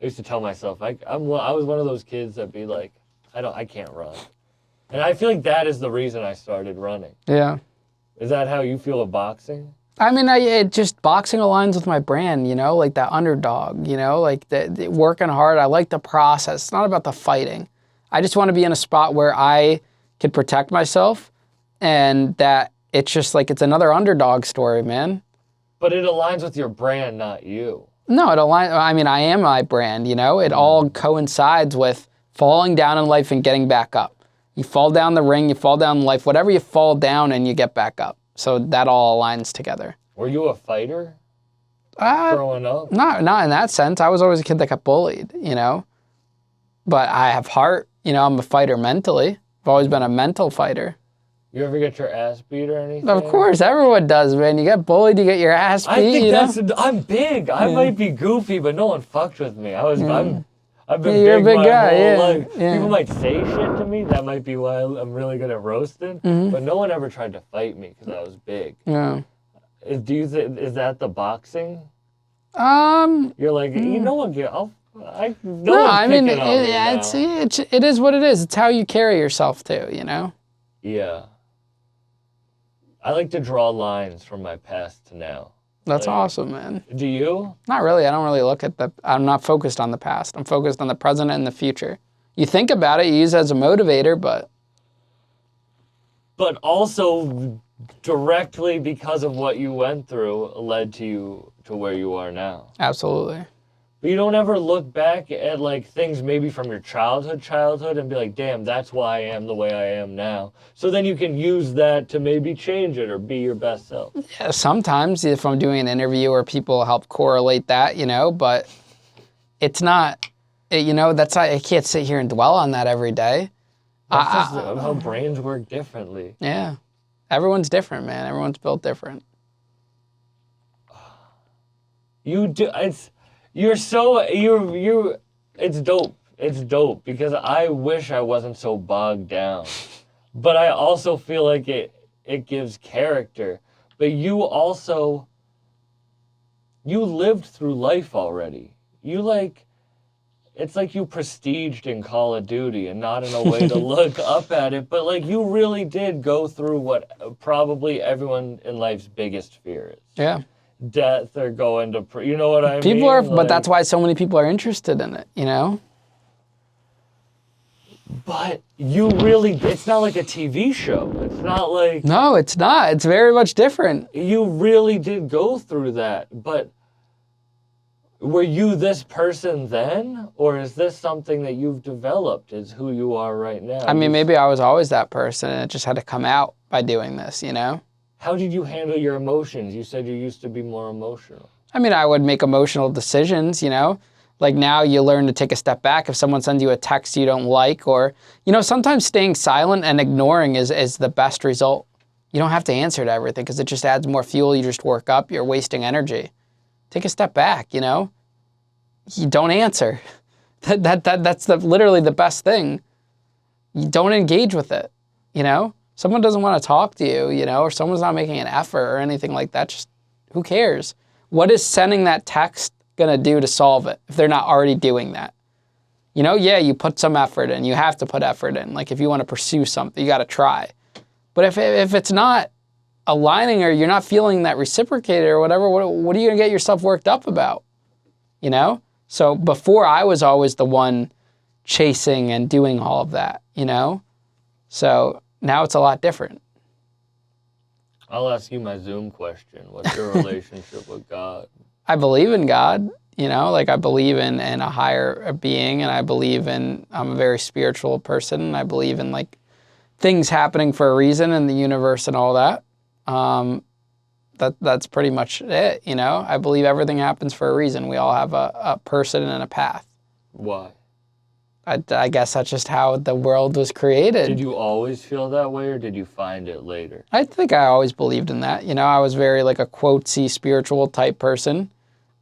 Speaker 1: I used to tell myself, I was one of those kids that'd be like, I can't run. And I feel like that is the reason I started running.
Speaker 2: Yeah.
Speaker 1: Is that how you feel about boxing?
Speaker 2: I mean, it just boxing aligns with my brand, you know, like that underdog, you know, like the working hard. I like the process. It's not about the fighting. I just want to be in a spot where I can protect myself, and that it's just like it's another underdog story, man.
Speaker 1: But it aligns with your brand, not you.
Speaker 2: No, it aligns. I mean, I am my brand, you know. It all coincides with falling down in life and getting back up. You fall down the ring, you fall down in life, whatever you fall down and you get back up. So that all aligns together.
Speaker 1: Were you a fighter growing up?
Speaker 2: Not in that sense. I was always a kid that got bullied, you know. But I have heart. You know, I'm a fighter mentally. I've always been a mental fighter.
Speaker 1: You ever get your ass beat or anything?
Speaker 2: Of course, everyone does, man. You get bullied, you get your ass beat.
Speaker 1: I think
Speaker 2: you
Speaker 1: I'm big. I might be goofy, but no one fucked with me. I've been
Speaker 2: you're
Speaker 1: big
Speaker 2: a big
Speaker 1: my
Speaker 2: guy,
Speaker 1: whole
Speaker 2: yeah.
Speaker 1: life.
Speaker 2: Yeah.
Speaker 1: People might say shit to me. That might be why I'm really good at roasting. But no one ever tried to fight me because I was big.
Speaker 2: Yeah.
Speaker 1: Is that the boxing? You're like, you know what?
Speaker 2: It is what it is. It's how you carry yourself too, you know?
Speaker 1: Yeah. I like to draw lines from my past to now.
Speaker 2: That's awesome, man.
Speaker 1: Do you?
Speaker 2: Not really. I don't really look at I'm not focused on the past. I'm focused on the present and the future. You think about it, you use it as a motivator, but
Speaker 1: also directly because of what you went through led to you to where you are now.
Speaker 2: Absolutely.
Speaker 1: But you don't ever look back at like things maybe from your childhood and be like, damn, that's why I am the way I am now. So then you can use that to maybe change it or be your best self.
Speaker 2: Yeah, sometimes if I'm doing an interview or people help correlate that, you know, but it's not, you know, I can't sit here and dwell on that every day.
Speaker 1: That's just how brains work differently.
Speaker 2: Yeah. Everyone's different, man. Everyone's built different.
Speaker 1: It's dope. It's dope because I wish I wasn't so bogged down. But I also feel like it gives character. But you lived through life already. It's like you prestiged in Call of Duty, and not in a way to look up at it, but like you really did go through what probably everyone in life's biggest fear is.
Speaker 2: Yeah.
Speaker 1: Death or going to, you know what I mean?
Speaker 2: People are, but that's why so many people are interested in it, you know?
Speaker 1: But it's not like a TV show. It's not like...
Speaker 2: No, it's not. It's very much different.
Speaker 1: You really did go through that, but were you this person then? Or is this something that you've developed as who you are right now?
Speaker 2: I mean, maybe I was always that person and it just had to come out by doing this, you know?
Speaker 1: How did you handle your emotions? You said you used to be more emotional.
Speaker 2: I mean, I would make emotional decisions, you know? Like now you learn to take a step back if someone sends you a text you don't like, or, you know, sometimes staying silent and ignoring is the best result. You don't have to answer to everything because it just adds more fuel. You just work up. You're wasting energy. Take a step back, you know? You don't answer. That's literally the best thing. You don't engage with it, you know? Someone doesn't want to talk to you, you know, or someone's not making an effort or anything like that. Just who cares? What is sending that text going to do to solve it if they're not already doing that? You know, yeah, you put some effort in. You have to put effort in. Like if you want to pursue something, you got to try. But if it's not aligning or you're not feeling that reciprocated or whatever, what are you going to get yourself worked up about? You know? So before I was always the one chasing and doing all of that, you know? So now it's a lot different.
Speaker 1: I'll ask you my Zoom question. What's your relationship with God?
Speaker 2: I believe in God, you know, like I believe in a higher being, and I believe I'm a very spiritual person, and I believe in like things happening for a reason in the universe and all that. That's pretty much it, you know. I believe everything happens for a reason. We all have a person and a path.
Speaker 1: Why?
Speaker 2: I guess that's just how the world was created.
Speaker 1: Did you always feel that way, or did you find it later?
Speaker 2: I think I always believed in that. You know, I was very like a quotesy spiritual type person.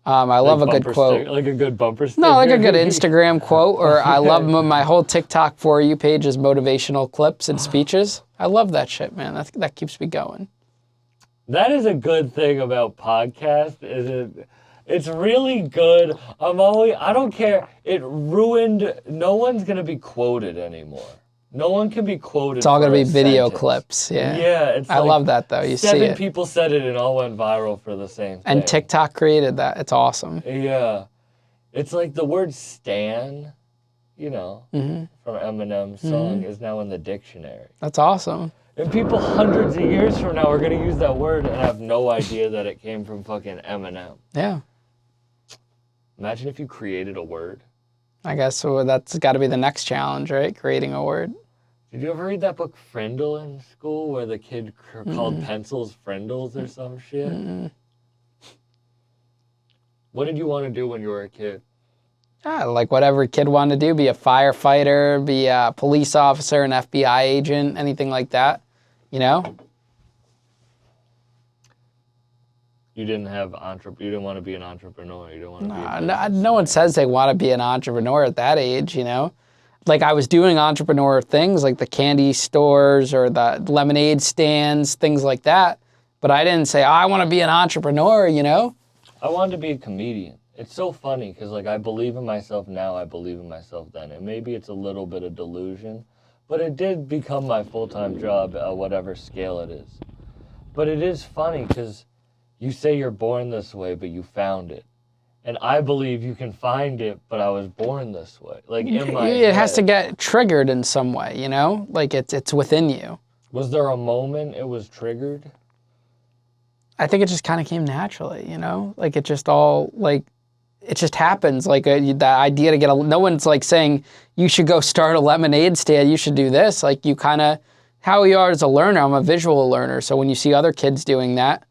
Speaker 2: I love a good quote.
Speaker 1: Like a good bumper sticker?
Speaker 2: No, like a good Instagram quote, or I love my whole TikTok For You page is motivational clips and speeches. I love that shit, man. That keeps me going.
Speaker 1: That is a good thing about podcast, it's really good. I don't care. It ruined, no one's going to be quoted anymore. No one can be quoted.
Speaker 2: It's all going to be video
Speaker 1: sentence.
Speaker 2: Clips, yeah.
Speaker 1: Yeah.
Speaker 2: I love that, though. You see it.
Speaker 1: 7 people said it and all went viral for the same thing.
Speaker 2: And TikTok created that. It's awesome.
Speaker 1: Yeah. It's like the word stan, you know, from Eminem's song is now in the dictionary.
Speaker 2: That's awesome.
Speaker 1: And people hundreds of years from now are going to use that word and have no idea that it came from fucking Eminem.
Speaker 2: Yeah.
Speaker 1: Imagine if you created a word.
Speaker 2: I guess so that's got to be the next challenge, right? Creating a word.
Speaker 1: Did you ever read that book Frindle in school where the kid called pencils Frindles or some shit? What did you want to do when you were a kid?
Speaker 2: Like what every kid wanted to do, be a firefighter, be a police officer, an FBI agent, anything like that, you know?
Speaker 1: You didn't want to be an entrepreneur. You don't want to be
Speaker 2: no one says they want to be an entrepreneur at that age, you know? Like I was doing entrepreneur things like the candy stores or the lemonade stands, things like that. But I didn't say, I want to be an entrepreneur, you know?
Speaker 1: I wanted to be a comedian. It's so funny because like I believe in myself now, I believe in myself then. And maybe it's a little bit of delusion, but it did become my full-time job at whatever scale it is. But it is funny because you say you're born this way, but you found it. And I believe you can find it, but I was born this way. Like in my
Speaker 2: It has to get triggered in some way, you know? Like it's within you.
Speaker 1: Was there a moment it was triggered?
Speaker 2: I think it just kind of came naturally, you know? Like it just all, like, it just happens. Like the idea to no one's like saying, you should go start a lemonade stand, you should do this. Like you kind of, how you are as a learner, I'm a visual learner. So when you see other kids doing that,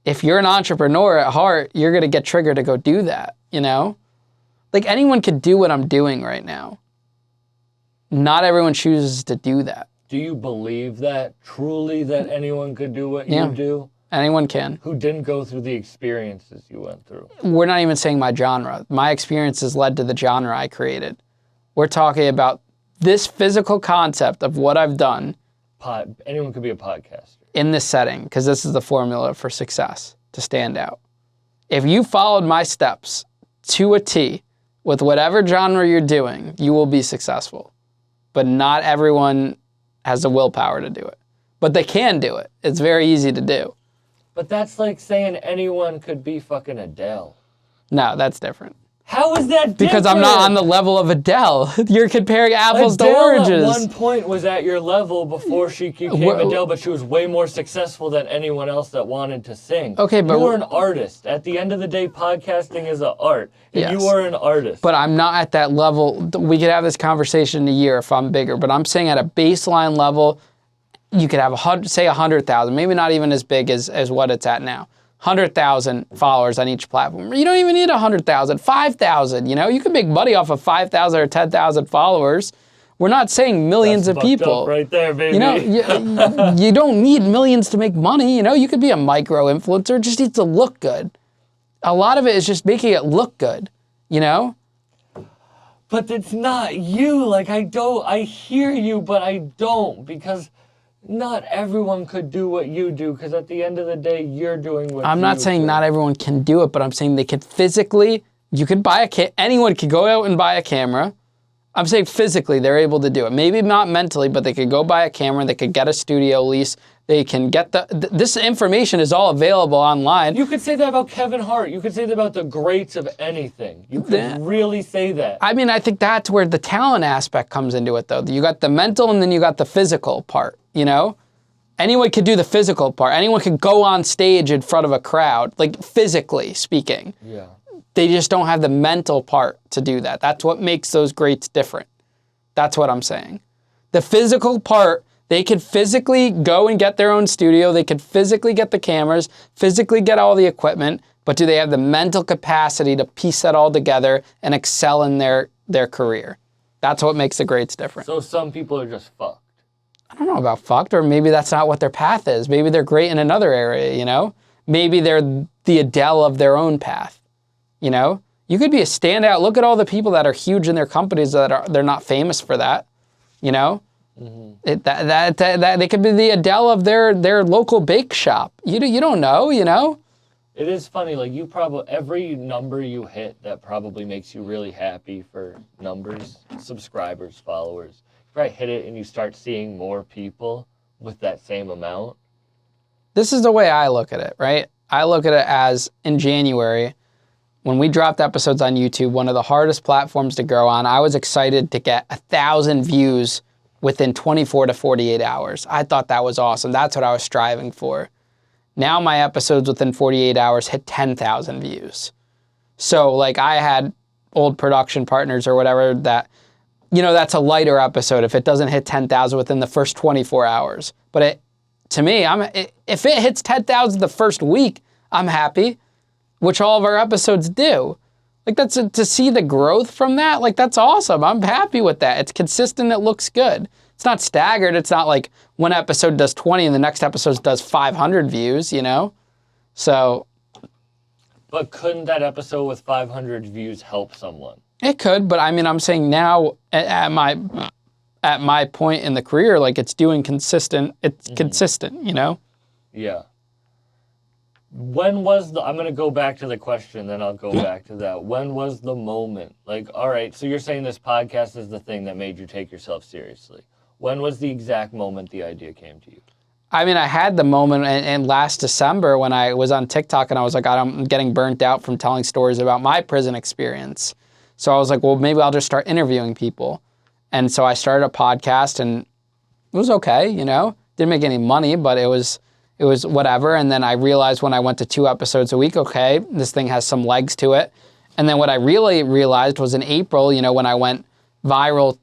Speaker 2: if you're an entrepreneur at heart, you're going to get triggered to go do that, you know? Like anyone could do what I'm doing right now. Not everyone chooses to do that.
Speaker 1: Do you believe that, truly, that anyone could do what you do?
Speaker 2: Anyone can.
Speaker 1: Who didn't go through the experiences you went through?
Speaker 2: We're not even saying my genre. My experiences led to the genre I created. We're talking about this physical concept of what I've done.
Speaker 1: Anyone could be a podcaster.
Speaker 2: In this setting, because this is the formula for success, to stand out. If you followed my steps to a T with whatever genre you're doing, you will be successful. But not everyone has the willpower to do it. But they can do it. It's very easy to do.
Speaker 1: But that's like saying anyone could be fucking Adele.
Speaker 2: No, that's different.
Speaker 1: How is that different?
Speaker 2: Because I'm not on the level of Adele. You're comparing apples to oranges.
Speaker 1: Adele at one point was at your level before she became Adele, but she was way more successful than anyone else that wanted to sing.
Speaker 2: Okay, but
Speaker 1: you were an artist. At the end of the day, podcasting is an art. And
Speaker 2: yes.
Speaker 1: You are an artist.
Speaker 2: But I'm not at that level. We could have this conversation in a year if I'm bigger. But I'm saying at a baseline level, you could have, say, 100,000, maybe not even as big as what it's at now. 100,000 followers on each platform. You don't even need 100,000, 5,000, you know? You can make money off of 5,000 or 10,000 followers. We're not saying millions of people.
Speaker 1: Up right there, baby.
Speaker 2: You know, you don't need millions to make money, you know? You could be a micro-influencer, it just needs to look good. A lot of it is just making it look good, you know?
Speaker 1: But it's not you. Like, I hear you, but I don't, because not everyone could do what you do, because at the end of the day, you're doing what
Speaker 2: I'm not saying not everyone can do it, but I'm saying they could physically, you could buy anyone could go out and buy a camera. I'm saying physically they're able to do it. Maybe not mentally, but they could go buy a camera, they could get a studio lease, they can get this information is all available online.
Speaker 1: You could say that about Kevin Hart. You could say that about the greats of anything. You could really say that.
Speaker 2: I mean, I think that's where the talent aspect comes into it, though. You got the mental and then you got the physical part, you know? Anyone could do the physical part. Anyone could go on stage in front of a crowd, like physically speaking.
Speaker 1: Yeah.
Speaker 2: They just don't have the mental part to do that. That's what makes those greats different. That's what I'm saying. The physical part, they could physically go and get their own studio. They could physically get the cameras, physically get all the equipment, but do they have the mental capacity to piece that all together and excel in their career? That's what makes the grades different.
Speaker 1: So some people are just fucked.
Speaker 2: I don't know about fucked, or maybe that's not what their path is. Maybe they're great in another area, you know? Maybe they're the Adele of their own path, you know? You could be a standout. Look at all the people that are huge in their companies they're not famous for that, you know? They could be the Adele of their local bake shop. You don't know, you know?
Speaker 1: It is funny, like every number you hit that probably makes you really happy for numbers, subscribers, followers. You probably hit it and you start seeing more people with that same amount.
Speaker 2: This is the way I look at it, right? I look at it as in January, when we dropped episodes on YouTube, one of the hardest platforms to grow on, I was excited to get 1,000 views within 24 to 48 hours. I thought that was awesome. That's what I was striving for. Now my episodes within 48 hours hit 10,000 views. So like I had old production partners or whatever that, you know, that's a lighter episode if it doesn't hit 10,000 within the first 24 hours. But to me, if it hits 10,000 the first week, I'm happy, which all of our episodes do. Like to see the growth from that, like that's awesome. I'm happy with that. It's consistent, it looks good. It's not staggered. It's not like one episode does 20 and the next episode does 500 views, you know? So.
Speaker 1: But couldn't that episode with 500 views help someone?
Speaker 2: It could, but I mean, I'm saying now at my point in the career, like it's doing consistent, it's consistent, you know?
Speaker 1: Yeah. When was I'm going to go back to the question, then I'll go back to that. When was the moment? Like, all right, so you're saying this podcast is the thing that made you take yourself seriously. When was the exact moment the idea came to you?
Speaker 2: I mean, I had the moment in last December when I was on TikTok and I was like, I'm getting burnt out from telling stories about my prison experience. So I was like, well, maybe I'll just start interviewing people. And so I started a podcast and it was okay, you know? Didn't make any money, but it was whatever. And then I realized when I went to 2 episodes a week, okay, this thing has some legs to it. And then what I really realized was in April, you know, when I went viral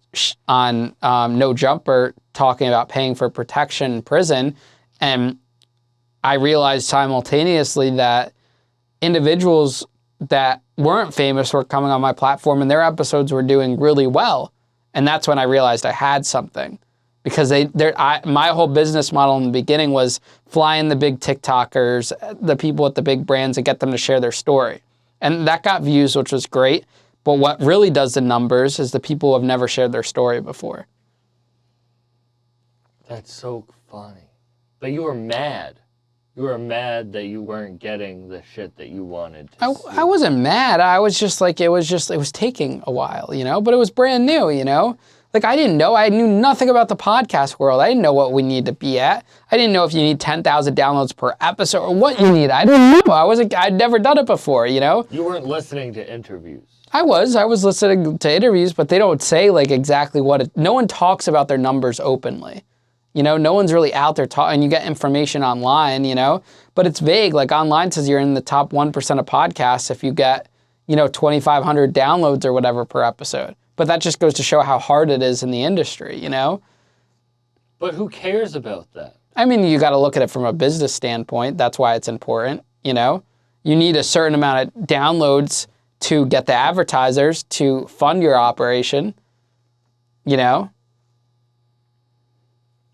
Speaker 2: on No Jumper talking about paying for protection in prison, and I realized simultaneously that individuals that weren't famous were coming on my platform and their episodes were doing really well. And that's when I realized I had something. Because my whole business model in the beginning was fly in the big TikTokers, the people at the big brands, and get them to share their story. And that got views, which was great. But what really does the numbers is the people who have never shared their story before.
Speaker 1: That's so funny. But you were mad. You were mad that you weren't getting the shit that you wanted to see.
Speaker 2: I wasn't mad. I was just like, it was taking a while, you know? But it was brand new, you know? Like, I didn't know. I knew nothing about the podcast world. I didn't know what we need to be at. I didn't know if you need 10,000 downloads per episode or what you need. I didn't know. I'd never done it before, you know?
Speaker 1: You weren't listening to interviews.
Speaker 2: I was listening to interviews, but they don't say like exactly no one talks about their numbers openly. You know, no one's really out there talking, and you get information online, you know, but it's vague. Like online says you're in the top 1% of podcasts if you get, you know, 2,500 downloads or whatever per episode. But that just goes to show how hard it is in the industry, you know?
Speaker 1: But who cares about that?
Speaker 2: I mean, you got to look at it from a business standpoint. That's why it's important, you know? You need a certain amount of downloads to get the advertisers to fund your operation, you know?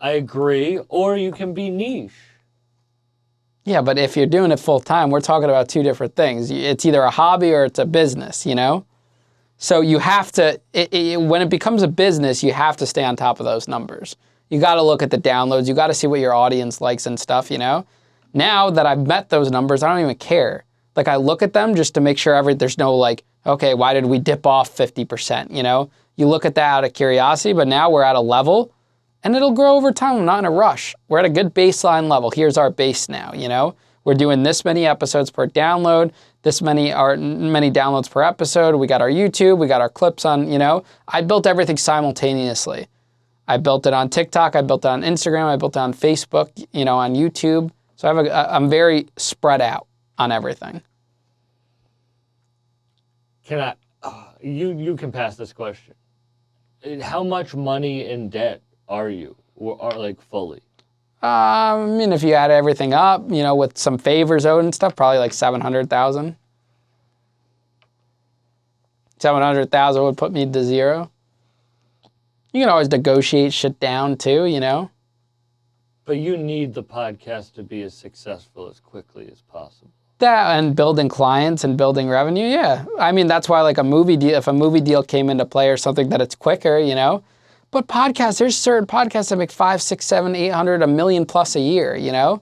Speaker 1: I agree. Or you can be niche.
Speaker 2: Yeah, but if you're doing it full time, we're talking about 2 different things. It's either a hobby or it's a business, you know? So you have to, when it becomes a business, you have to stay on top of those numbers. You got to look at the downloads. You got to see what your audience likes and stuff, you know? Now that I've met those numbers, I don't even care. Like I look at them just to make sure there's no like, okay, why did we dip off 50%, you know? You look at that out of curiosity, but now we're at a level and it'll grow over time. I'm not in a rush. We're at a good baseline level. Here's our base now, you know? We're doing this many episodes per download, this many downloads per episode. We got our YouTube, we got our clips on, you know. I built everything simultaneously. I built it on TikTok, I built it on Instagram, I built it on Facebook, you know, on YouTube. So I'm very spread out on everything.
Speaker 1: You can pass this question. How much money in debt are you, or like fully?
Speaker 2: I mean, if you add everything up, you know, with some favors owed and stuff, probably like 700,000. 700,000 would put me to 0. You can always negotiate shit down too, you know?
Speaker 1: But you need the podcast to be as successful as quickly as possible.
Speaker 2: That and building clients and building revenue, yeah. I mean, that's why like a movie deal, if a movie deal came into play or something, that it's quicker, you know? But podcasts, there's certain podcasts that make 5, 6, 7, 800, $1 million plus a year, you know?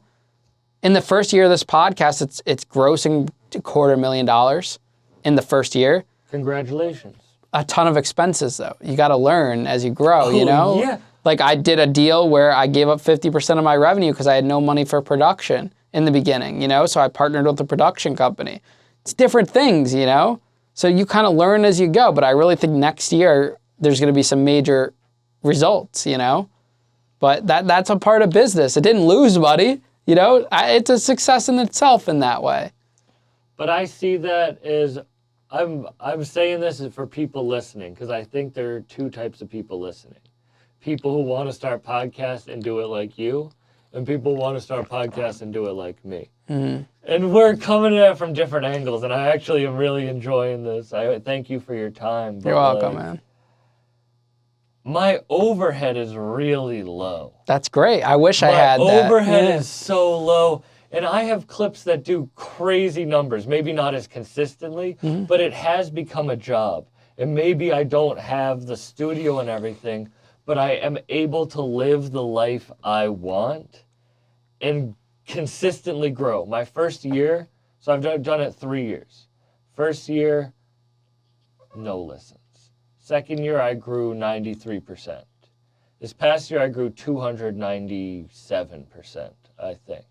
Speaker 2: In the first year of this podcast, it's grossing $250,000 in the first year.
Speaker 1: Congratulations.
Speaker 2: A ton of expenses though. You got to learn as you grow, you know?
Speaker 1: Yeah.
Speaker 2: Like I did a deal where I gave up 50% of my revenue because I had no money for production in the beginning, you know? So I partnered with a production company. It's different things, you know? So you kind of learn as you go, but I really think next year there's going to be some major results, you know? But that's a part of business. It didn't lose money, you know? It's a success in itself in that way.
Speaker 1: But I see that as, I'm saying this is for people listening, because I think there are two types of people listening. People who want to start podcasts and do it like you, and people who want to start podcasts and do it like me. Mm-hmm. And we're coming at it from different angles, and I actually am really enjoying this. I thank you for your time.
Speaker 2: You're welcome, man.
Speaker 1: My overhead is really low.
Speaker 2: That's great. I wish I had that.
Speaker 1: My overhead is so low. And I have clips that do crazy numbers, maybe not as consistently, but it has become a job. And maybe I don't have the studio and everything, but I am able to live the life I want and consistently grow. My first year, so I've done it 3 years. First year, no listens. Second year, I grew 93%. This past year, I grew 297%, I think.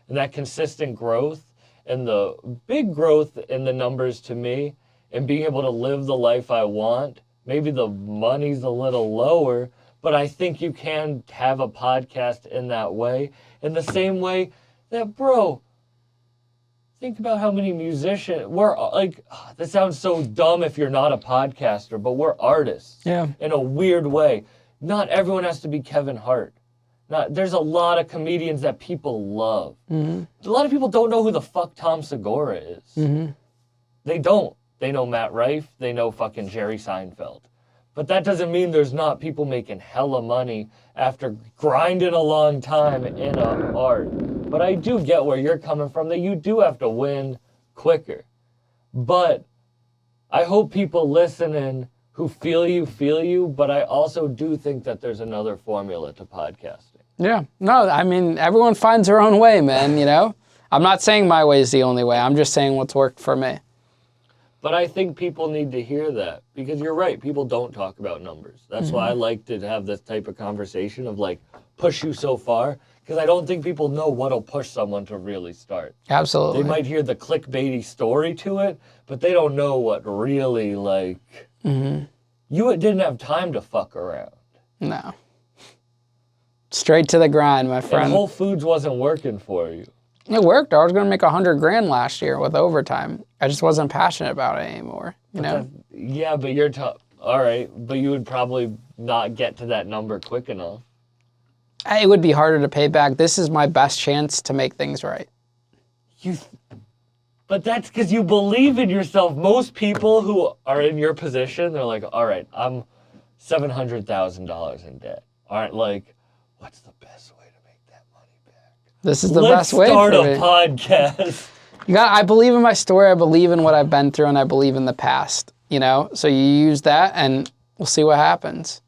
Speaker 1: And that consistent growth and the big growth in the numbers to me and being able to live the life I want, maybe the money's a little lower, but I think you can have a podcast in that way. In the same way that, bro, think about how many musicians, we're like, this sounds so dumb if you're not a podcaster, but we're artists in a weird way. Not everyone has to be Kevin Hart. There's a lot of comedians that people love. Mm-hmm. A lot of people don't know who the fuck Tom Segura is. Mm-hmm. They don't. They know Matt Rife. They know fucking Jerry Seinfeld. But that doesn't mean there's not people making hella money after grinding a long time in art. But I do get where you're coming from, that you do have to win quicker. But I hope people listening who feel you, but I also do think that there's another formula to podcasting.
Speaker 2: Yeah. No, I mean, everyone finds their own way, man, you know? I'm not saying my way is the only way. I'm just saying what's worked for me.
Speaker 1: But I think people need to hear that, because you're right. People don't talk about numbers. That's why I like to have this type of conversation of like, push you so far, because I don't think people know what'll push someone to really start.
Speaker 2: Absolutely.
Speaker 1: They might hear the clickbaity story to it, but they don't know what really like, you didn't have time to fuck around.
Speaker 2: No. Straight to the grind, my friend.
Speaker 1: And Whole Foods wasn't working for you.
Speaker 2: It worked. I was going to make $100,000 last year with overtime. I just wasn't passionate about it anymore, you know?
Speaker 1: Yeah, but you're tough. All right, but you would probably not get to that number quick enough.
Speaker 2: It would be harder to pay back. This is my best chance to make things right.
Speaker 1: But that's because you believe in yourself. Most people who are in your position, they're like, all right, I'm $700,000 in debt. All right, like, what's the best way to make that money back?
Speaker 2: This is the best way
Speaker 1: for me.
Speaker 2: Let's
Speaker 1: start a podcast.
Speaker 2: I believe in my story. I believe in what I've been through, and I believe in the past, you know? So you use that, and we'll see what happens.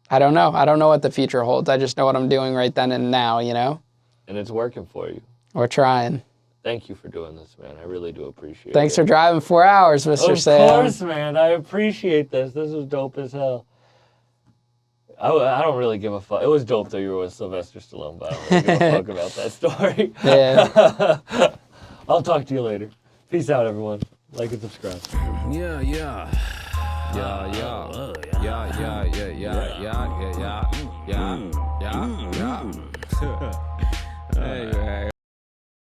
Speaker 2: I don't know. I don't know what the future holds. I just know what I'm doing right then and now, you know?
Speaker 1: And it's working for you.
Speaker 2: We're trying.
Speaker 1: Thank you for doing this, man. I really do appreciate it.
Speaker 2: Thanks for driving 4 hours, Mr. Sam.
Speaker 1: Of course, man. I appreciate this. This was dope as hell. I don't really give a fuck. It was dope that you were with Sylvester Stallone, but I don't really give a fuck about that story.
Speaker 2: Yeah.
Speaker 1: I'll talk to you later. Peace out, everyone. Like and subscribe.
Speaker 3: Yeah. Yeah.